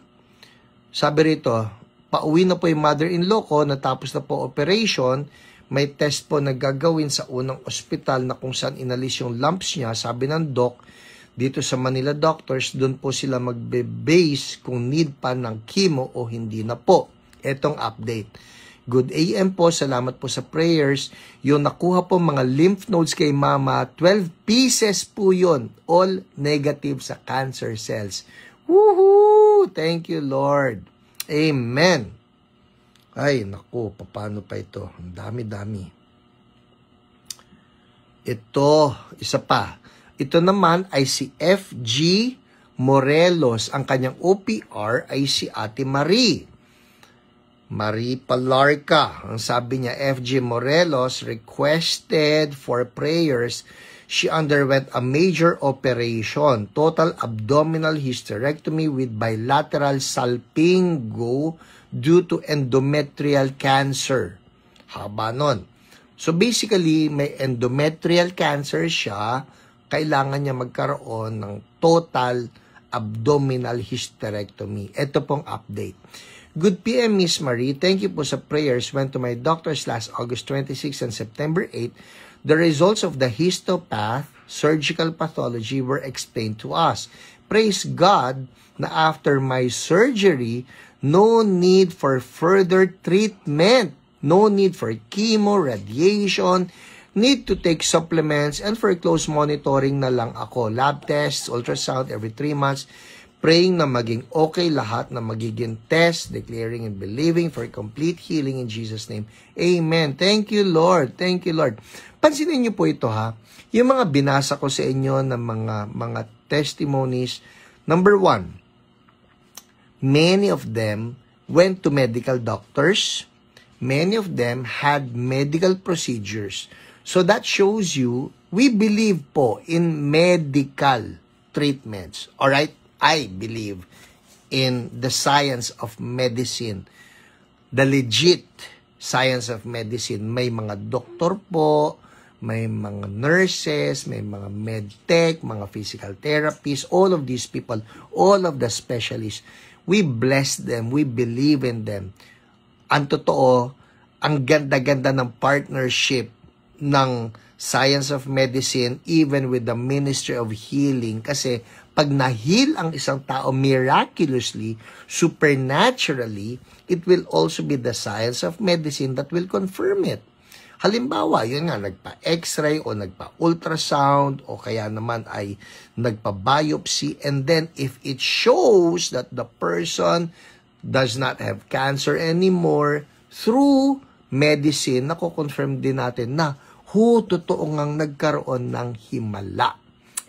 sabi rito, pauwi na po yung mother-in-law ko, natapos na po operation, may test po na gagawin sa unang ospital na kung saan inalis yung lumps niya. Sabi ng doc, dito sa Manila Doctors, doon po sila magbe-base kung need pa ng chemo o hindi na po. Etong update. Good AM po, salamat po sa prayers. Yung nakuha po mga lymph nodes kay mama, 12 pieces po yun. All negative sa cancer cells. Woohoo! Thank you, Lord. Amen. Ay, naku, paano pa ito? Ang dami-dami. Ito, isa pa. Ito naman ay si FG Morelos. Ang kanyang OPR ay si Ate Marie. Marie Palarca. Ang sabi niya, FG Morelos requested for prayers. She underwent a major operation, total abdominal hysterectomy with bilateral salpingo due to endometrial cancer. Haba nun. So basically, may endometrial cancer siya, kailangan niya magkaroon ng total abdominal hysterectomy. Ito pong update. Good PM, Miss Marie. Thank you po sa prayers. Went to my doctor's last August 26 and September 8. The results of the histopath, surgical pathology, were explained to us. Praise God na after my surgery, no need for further treatment. No need for chemo, radiation, need to take supplements, and for close monitoring na lang ako. Lab tests, ultrasound every 3 months. praying na maging okay lahat, na magiging test, declaring and believing for complete healing in Jesus' name. Amen. Thank you, Lord. Thank you, Lord. Pansinin niyo po ito, ha. Yung mga binasa ko sa inyo ng mga testimonies. Number 1, many of them went to medical doctors. Many of them had medical procedures. So that shows you, we believe po in medical treatments. Alright? I believe in the science of medicine. The legit science of medicine. May mga doktor po, may mga nurses, may mga medtech, mga physical therapists, all of these people, all of the specialists. We bless them. We believe in them. Ang totoo, ang ganda-ganda ng partnership ng science of medicine even with the ministry of healing. Kasi pag na-heal ang isang tao miraculously, supernaturally, it will also be the science of medicine that will confirm it. Halimbawa, yun nga, nagpa-x-ray o nagpa-ultrasound o kaya naman ay nagpa-biopsy, and then if it shows that the person does not have cancer anymore, through medicine, nako-confirm din natin na totoo ngang nagkaroon ng himala.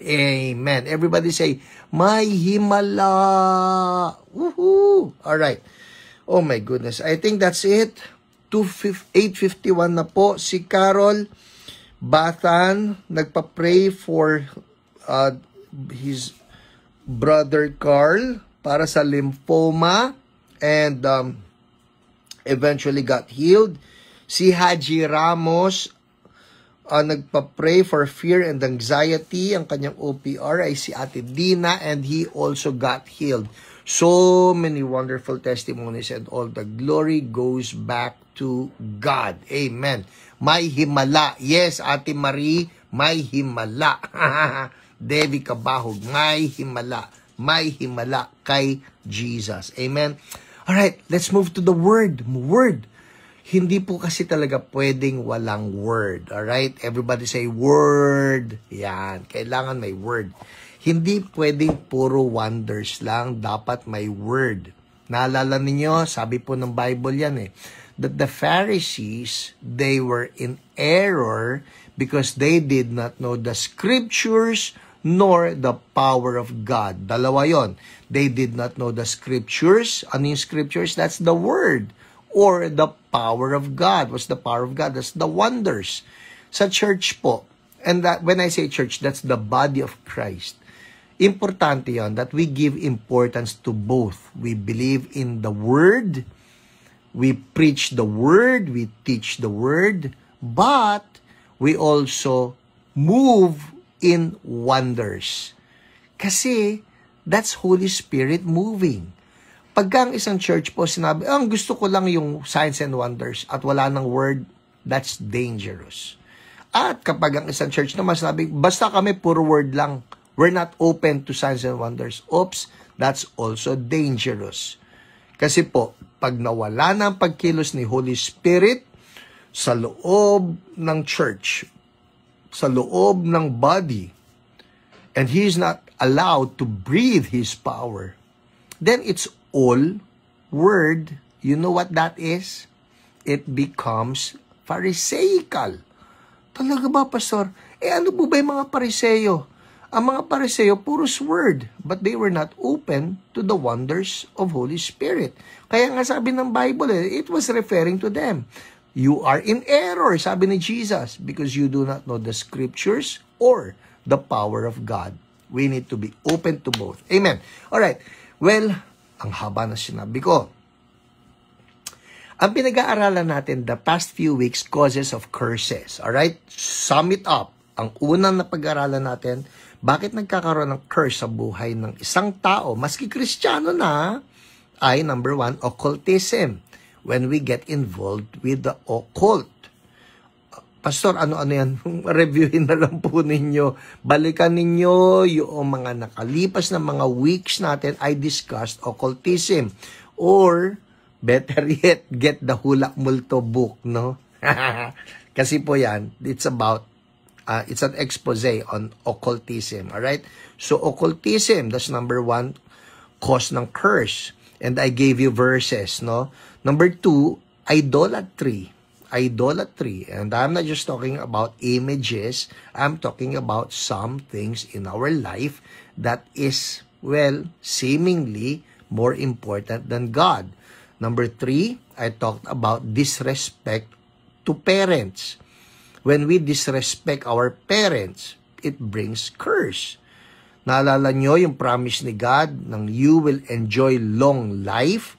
Amen. Everybody say, may himala. Woohoo! Alright. Oh my goodness. I think that's it. 8:51 na po. Si Carol Bathan, nagpa-pray for his brother Carl para sa lymphoma and eventually got healed. Si Haji Ramos, nagpa-pray for fear and anxiety. Ang kanyang OPR ay si Ate Dina and he also got healed. So many wonderful testimonies and all the glory goes back to God. Amen. May himala. Yes, Ate Marie, may himala. Devi Kabahog, may himala. May himala kay Jesus. Amen. Alright, let's move to the word. Word. Hindi po kasi talaga pwedeng walang word. Alright? Everybody say word. Yan. Kailangan may word. Hindi pwedeng puro wonders lang. Dapat may word. Naalala ninyo, sabi po ng Bible yan that the Pharisees, they were in error because they did not know the scriptures nor the power of God. Dalawa yon. They did not know the scriptures. Ano yung scriptures? That's the word. Or the power of God. What's the power of God? That's the wonders. Sa church po, and that when I say church, that's the body of Christ. Importante yon that we give importance to both. We believe in the word, we preach the word, we teach the word, but we also move in wonders. Kasi that's Holy Spirit moving. Pagka ang isang church po sinabi, ang gusto ko lang yung signs and wonders at wala ng word, that's dangerous. At kapag ang isang church naman sinabi, basta kami puro word lang, we're not open to signs and wonders, oops, that's also dangerous. Kasi po, pag nawala na ang pagkilos ni Holy Spirit sa loob ng church, sa loob ng body, and He is not allowed to breathe His power, then it's all word. You know what that is? It becomes Pharisaical. Talaga ba, Pastor? Ano po ba yung mga Pariseyo? Ang mga Pariseyo, puros word, but they were not open to the wonders of Holy Spirit. Kaya nga sabi ng Bible, it was referring to them. You are in error, sabi ni Jesus, because you do not know the scriptures or the power of God. We need to be open to both. Amen. Alright. Well, ang haba na sinabi ko. Ang pinag-aaralan natin the past few weeks, causes of curses. Alright? Sum it up. Ang unang na pag-aaralan natin, bakit nagkakaroon ng curse sa buhay ng isang tao, maski Kristiyano na, ay number 1, occultism. When we get involved with the occult. Pastor, ano-ano yan? Reviewin na lang po ninyo. Balikan ninyo yung mga nakalipas na mga weeks natin. I discussed occultism. Or, better yet, get the Hulak Multo book, no? Kasi po yan, it's about, it's an expose on occultism. Alright? So, occultism, that's number 1. cause ng curse. And I gave you verses, no? Number 2, idolatry. Idolatry. And I'm not just talking about images. I'm talking about some things in our life that is, well, seemingly more important than God. Number 3, I talked about disrespect to parents. When we disrespect our parents, it brings curse. Naalala nyo yung promise ni God ng you will enjoy long life?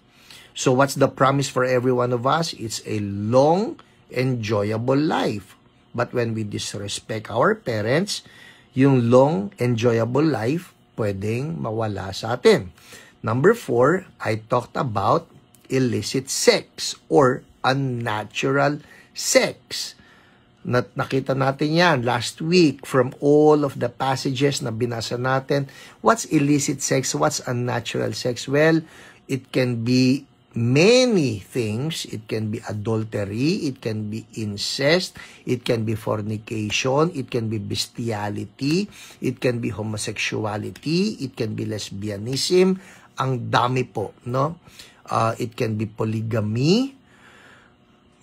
So what's the promise for every one of us? It's a long, enjoyable life. But when we disrespect our parents, yung long, enjoyable life pwedeng mawala sa atin. Number 4, I talked about illicit sex or unnatural sex. Nakita natin yan last week from all of the passages na binasa natin. What's illicit sex? What's unnatural sex? Well, it can be many things. It can be adultery. It can be incest. It can be fornication. It can be bestiality. It can be homosexuality. It can be lesbianism. Ang dami po, no? It can be polygamy.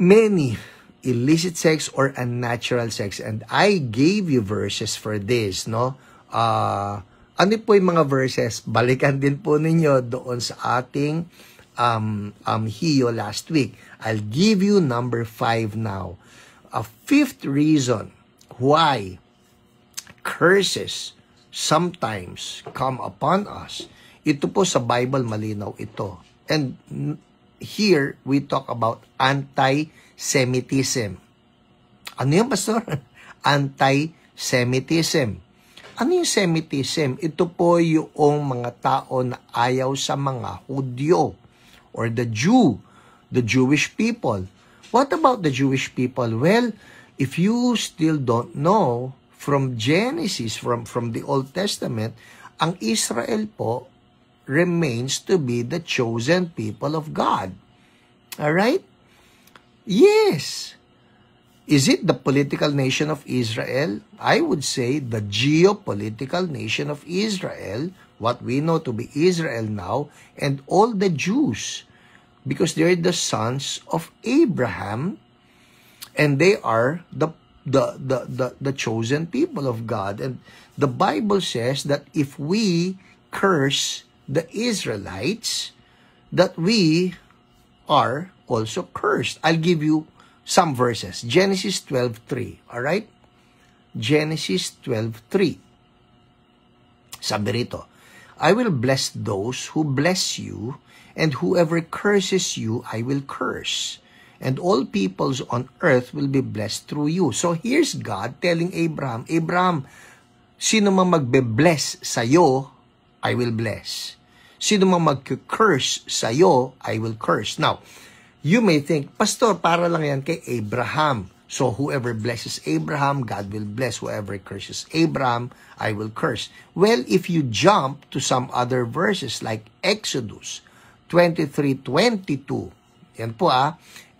Many illicit sex or unnatural sex. And I gave you verses for this, no? Ano po yung mga verses? Balikan din po ninyo doon sa ating HIO last week. I'll give you number 5 now. A 5th reason why curses sometimes come upon us. Ito po sa Bible, malinaw ito. And here, we talk about anti-Semitism. Ano yung pastor? Anti-Semitism. Ano yung Semitism? Ito po yung mga tao na ayaw sa mga Hudyo or the Jewish people. What about the Jewish people? Well, if you still don't know, from Genesis, from the Old Testament, ang Israel po remains to be the chosen people of God. Alright? Yes. Is it the political nation of Israel? I would say the geopolitical nation of Israel, what we know to be Israel now, and all the Jews, because they're the sons of Abraham, and they are the chosen people of God. And the Bible says that if we curse the Israelites, that we are also cursed. I'll give you some verses. Genesis 12:3. All right? Genesis 12:3. Sabi rito, I will bless those who bless you, and whoever curses you, I will curse. And all peoples on earth will be blessed through you. So here's God telling Abraham, Abraham, sino man magbe-bless sa'yo, I will bless. Sino man mag-curse sa'yo, I will curse. Now, you may think, Pastor, para lang yan kay Abraham. So whoever blesses Abraham, God will bless. Whoever curses Abraham, I will curse. Well, if you jump to some other verses like Exodus 23:22. Yan po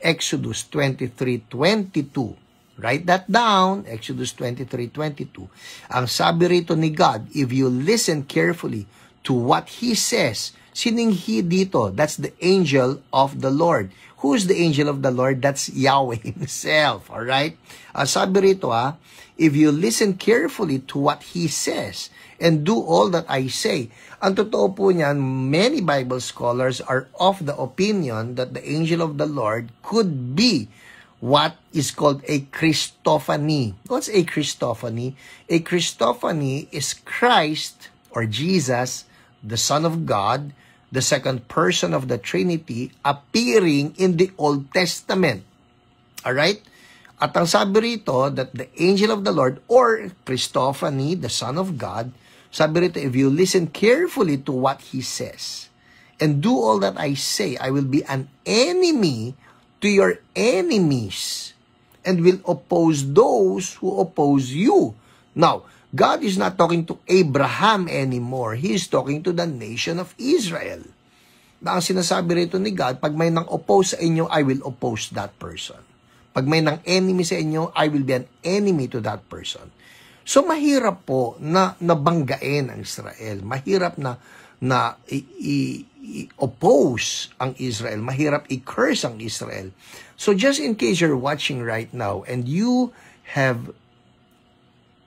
Exodus 23:22. Write that down, Exodus 23:22. Ang sabi rito ni God, if you listen carefully to what He says, sining He dito? That's the angel of the Lord. Who's the angel of the Lord? That's Yahweh Himself, alright? Sabi rito if you listen carefully to what He says, and do all that I say. Ang totoo po niyan, many Bible scholars are of the opinion that the angel of the Lord could be what is called a Christophany. What's a Christophany? A Christophany is Christ or Jesus, the Son of God, the second person of the Trinity, appearing in the Old Testament. Alright? At ang sabi rito that the angel of the Lord or Christophany, the Son of God, sabi rito, if you listen carefully to what He says and do all that I say, I will be an enemy to your enemies and will oppose those who oppose you. Now, God is not talking to Abraham anymore. He is talking to the nation of Israel. Na ang sinasabi rito ni God, pag may nang oppose sa inyo, I will oppose that person. Pag may nang enemy sa inyo, I will be an enemy to that person. So mahirap po na nabanggain ang Israel. Mahirap na i-oppose ang Israel. Mahirap i-curse ang Israel. So just in case you're watching right now and you have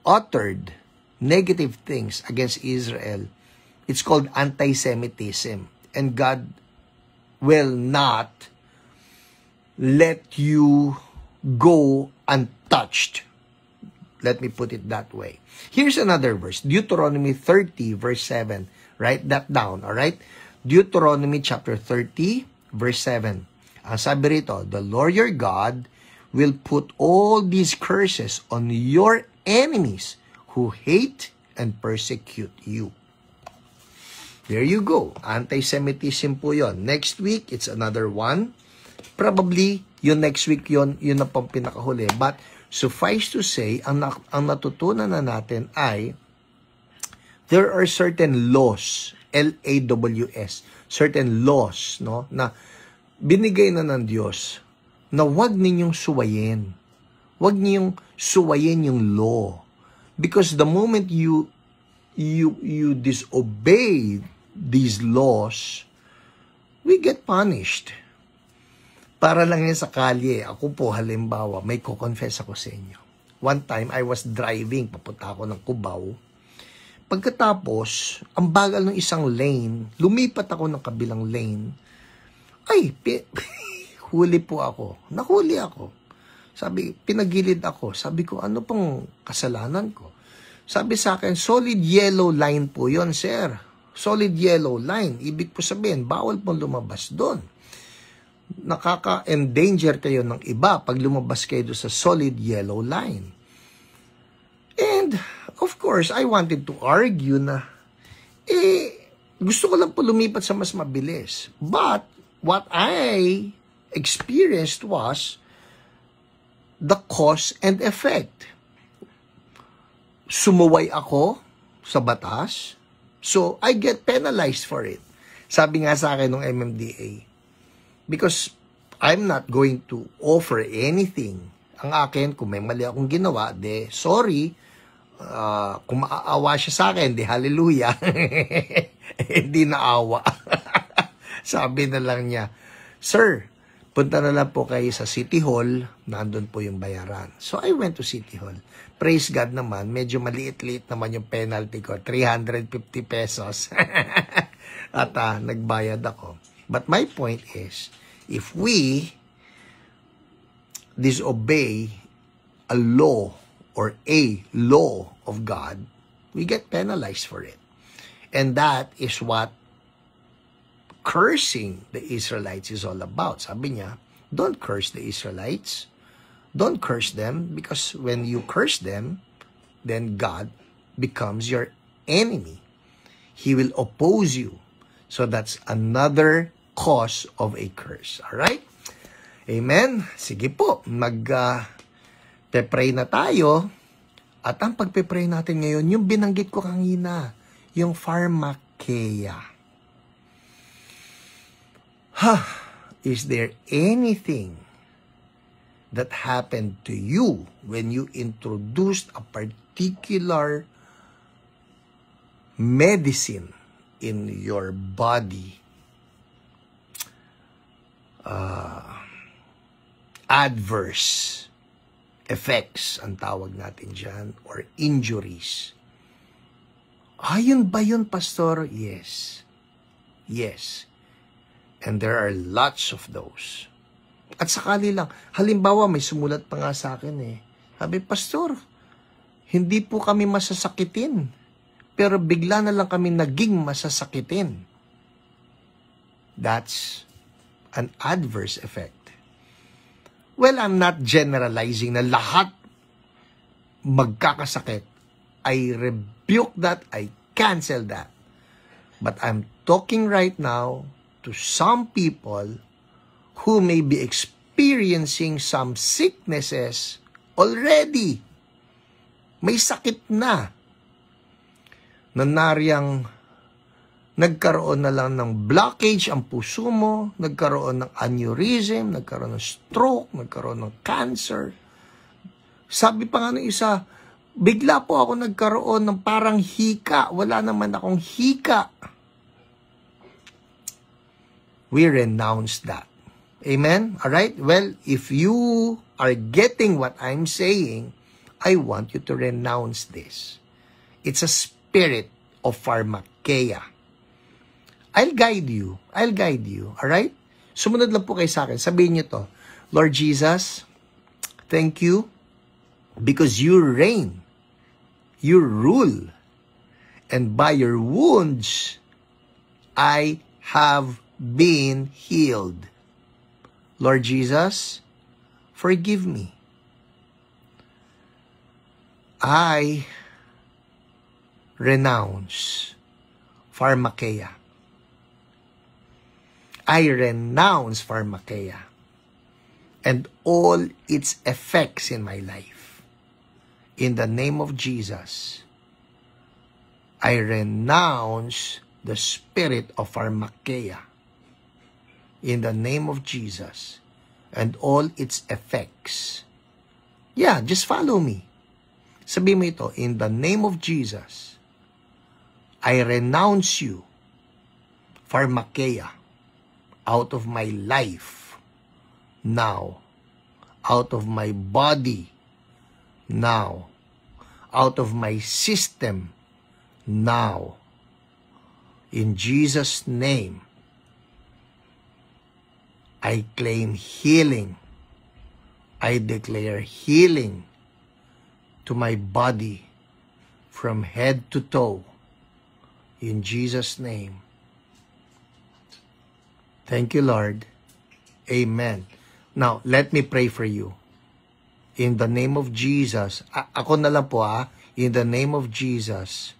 uttered negative things against Israel, it's called anti-Semitism. And God will not let you go untouched. Let me put it that way. Here's another verse. Deuteronomy 30, verse 7. Write that down, all right? Deuteronomy chapter 30, verse 7. Ang sabi rito, the Lord your God will put all these curses on your enemies who hate and persecute you. There you go. Anti-Semitism po yon. Next week, it's another one. Probably, yung next week yun na pang pinakahuli. But, suffice to say, ang natutunan na natin ay, there are certain laws, L-A-W-S, certain laws, no, na binigay na ng Diyos na wag ninyong suwayin. Wag ninyong suwayin yung law. Because the moment you disobey these laws, we get punished. Para lang yan sa kalye. Ako po, halimbawa, may ko-confess ako sa inyo. One time, I was driving, papunta ako ng Cubao. Pagkatapos, ang bagal ng isang lane, lumipat ako ng kabilang lane, ay, huli po ako. Nahuli ako. Sabi, pinagilid ako. Sabi ko, ano pang kasalanan ko? Sabi sa akin, solid yellow line po yon, sir. Solid yellow line. Ibig po sabihin, bawal pong lumabas doon. Nakaka-endanger kayo ng iba pag lumabas kayo doon sa solid yellow line. And, of course, I wanted to argue na, gusto ko lang po lumipat sa mas mabilis. But, what I experienced was the cause and effect. Sumuway ako sa batas, so I get penalized for it. Sabi nga sa akin ng MMDA, because I'm not going to offer anything. Ang akin, kung may mali akong ginawa, sorry. Kung maaawa siya sa akin, hallelujah. Hindi naawa. Sabi na lang niya, sir, punta na lang po kayo sa City Hall, nandun po yung bayaran. So I went to City Hall. Praise God naman, medyo maliit-liit naman yung penalty ko, 350 pesos. At nagbayad ako. But my point is, if we disobey a law or a law of God, we get penalized for it. And that is what cursing the Israelites is all about. Sabi niya, don't curse the Israelites. Don't curse them, because when you curse them, then God becomes your enemy. He will oppose you. So that's another cause of a curse. Alright? Amen? Sige po, mag-pray na tayo. At ang pagpe-pray natin ngayon, yung binanggit ko kanina, yung pharmakeia. Is there anything that happened to you when you introduced a particular medicine in your body? Adverse effects, ang tawag natin dyan, or injuries. Yun ba yun, Pastor? Yes. Yes. And there are lots of those. At sakali lang, halimbawa may sumulat pa nga sa akin Sabi, Pastor, hindi po kami masasakitin, pero bigla na lang kami naging masasakitin. That's an adverse effect. Well, I'm not generalizing na lahat magkakasakit. I rebuke that, I cancel that. But I'm talking right now to some people who may be experiencing some sicknesses already. May sakit na. Nanariyang nagkaroon na lang ng blockage ang puso mo, nagkaroon ng aneurysm, nagkaroon ng stroke, nagkaroon ng cancer. Sabi pa nga ng isa, bigla po ako nagkaroon ng parang hika. Wala naman akong hika. We renounce that. Amen? Alright? Well, if you are getting what I'm saying, I want you to renounce this. It's a spirit of pharmakeia. I'll guide you. Alright? Sumunod lang po kayo sa akin. Sabihin niyo to, Lord Jesus, thank you because you reign. You rule. And by your wounds, I have been healed. Lord Jesus, forgive me. I renounce pharmakeia. I renounce pharmakeia and all its effects in my life. In the name of Jesus, I renounce the spirit of pharmakeia. In the name of Jesus and all its effects. Yeah, just follow me. Sabi mo ito, in the name of Jesus, I renounce you, pharmakeia, out of my life now, out of my body now, out of my system now. In Jesus' name, I claim healing. I declare healing to my body from head to toe. In Jesus' name. Thank you, Lord. Amen. Now, let me pray for you. In the name of Jesus, ako na lang po in the name of Jesus,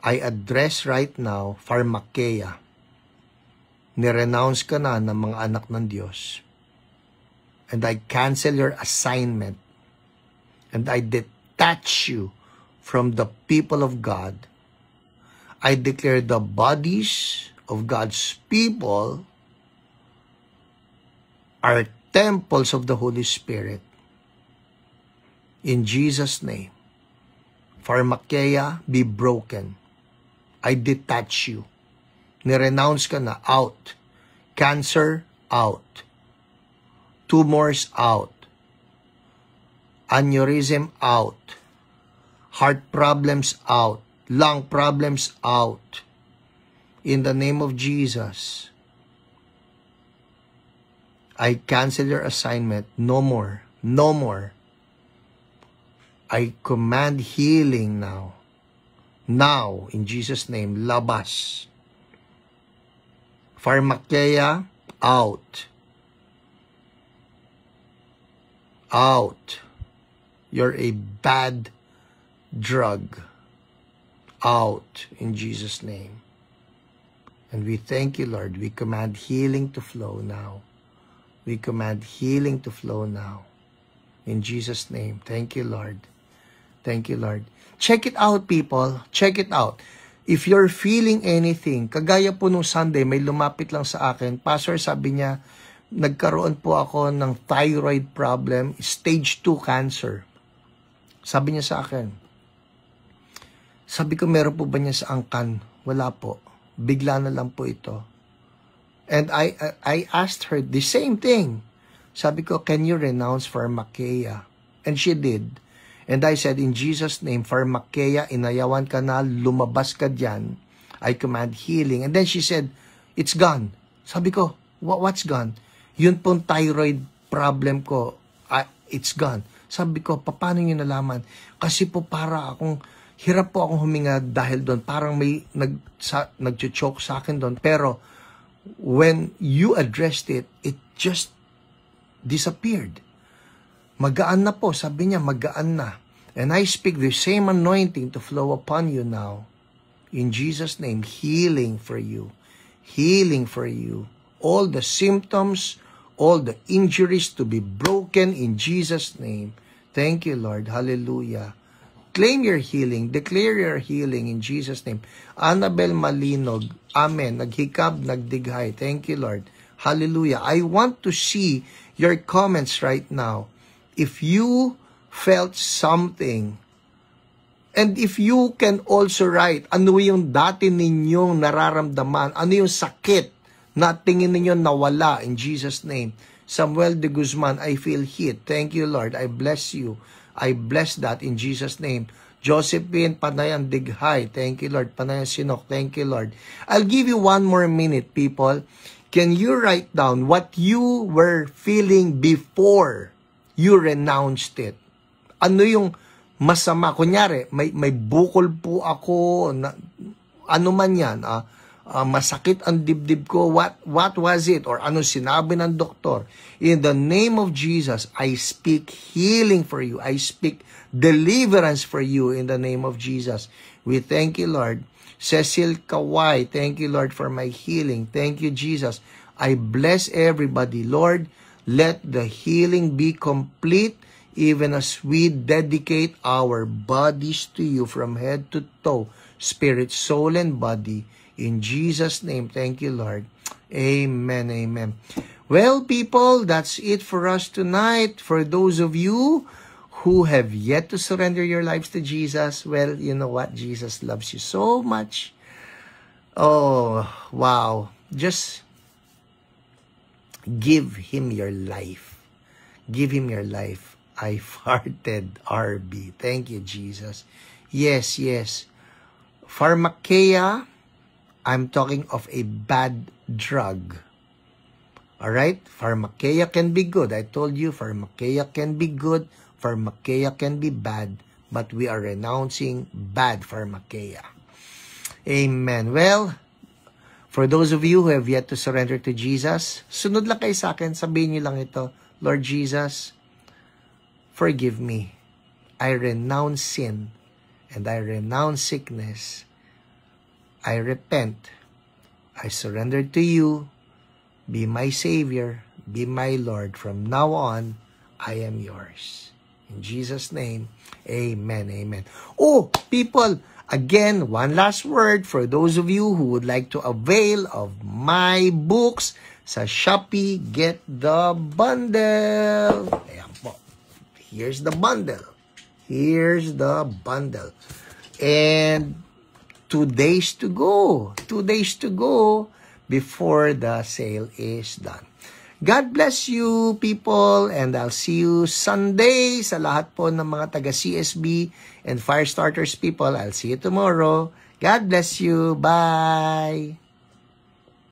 I address right now, pharmakeia. Nirenounce ka na ng mga anak ng Diyos. And I cancel your assignment. And I detach you from the people of God. I declare the bodies of God's people are temples of the Holy Spirit. In Jesus' name, pharmakeia be broken. I detach you. Nirenounce ka na, out. Cancer, out. Tumors, out. Aneurysm, out. Heart problems, out. Lung problems, out. In the name of Jesus, I cancel your assignment. No more. No more. I command healing now. Now, in Jesus' name, labas. Pharmakeia, out. Out. You're a bad drug. Out, in Jesus' name. And we thank you, Lord. We command healing to flow now. We command healing to flow now. In Jesus' name. Thank you, Lord. Thank you, Lord. Check it out, people. Check it out. If you're feeling anything, kagaya po nung Sunday, may lumapit lang sa akin. Pastor, sabi niya, nagkaroon po ako ng thyroid problem, stage 2 cancer. Sabi niya sa akin. Sabi ko, meron po ba niya sa angkan? Wala po. Bigla na lang po ito. And I asked her the same thing. Sabi ko, can you renounce pharmakeia? And she did. And I said, in Jesus' name, pharmakeia, inayawan ka na, lumabas ka dyan. I command healing. And then she said, it's gone. Sabi ko, what's gone? Yun pong thyroid problem ko, it's gone. Sabi ko, paano nyo nalaman? Kasi po hirap po akong huminga dahil doon. Parang may nag-choke sa akin doon. Pero, when you addressed it, it just disappeared. Magaan na po. Sabi niya, magaan na. And I speak the same anointing to flow upon you now. In Jesus' name, healing for you. Healing for you. All the symptoms, all the injuries to be broken in Jesus' name. Thank you, Lord. Hallelujah. Claim your healing. Declare your healing in Jesus' name. Annabel Malinog. Amen. Naghikab, nagdighay. Thank you, Lord. Hallelujah. I want to see your comments right now. If you felt something And if you can also write, ano yung dati ninyong nararamdaman, ano yung sakit na tingin ninyo nawala in Jesus' name. Samuel de Guzman, I feel heat. Thank you, Lord. I bless you. I bless that in Jesus' name. Josephine Panayan Dighay. Thank you, Lord. Panayan Sinok. Thank you, Lord. I'll give you one more minute, people. Can you write down what you were feeling before you renounced it? Ano yung masama? Kunyari, may bukol po ako, ano man yan, masakit ang dibdib ko, what was it? Or ano sinabi ng doktor? In the name of Jesus, I speak healing for you. I speak deliverance for you in the name of Jesus. We thank you, Lord. Cecil Kawai, thank you, Lord, for my healing. Thank you, Jesus. I bless everybody. Lord, let the healing be complete even as we dedicate our bodies to you from head to toe, spirit, soul, and body. In Jesus' name, thank you, Lord. Amen, amen. Well, people, that's it for us tonight. For those of you who have yet to surrender your lives to Jesus, well, you know what? Jesus loves you so much. Oh, wow. Just give Him your life. Give Him your life. I farted, RB. Thank you, Jesus. Yes, yes. Pharmakeia, I'm talking of a bad drug. Alright? Pharmakeia can be good. I told you, Pharmakeia can be good. Pharmakeia can be bad. But we are renouncing bad Pharmakeia. Amen. Well, for those of you who have yet to surrender to Jesus, sunod lang kayo sa akin. Sabihin niyo lang ito, Lord Jesus, forgive me. I renounce sin and I renounce sickness. I repent. I surrender to you. Be my Savior. Be my Lord. From now on, I am yours. In Jesus' name, amen, amen. Oh, people, again, one last word for those of you who would like to avail of my books sa Shopee, get the bundle. Ayan po. Here's the bundle. Here's the bundle. And 2 days to go. 2 days to go before the sale is done. God bless you, people, and I'll see you Sunday sa lahat po ng mga taga-CSB and Firestarters people. I'll see you tomorrow. God bless you. Bye!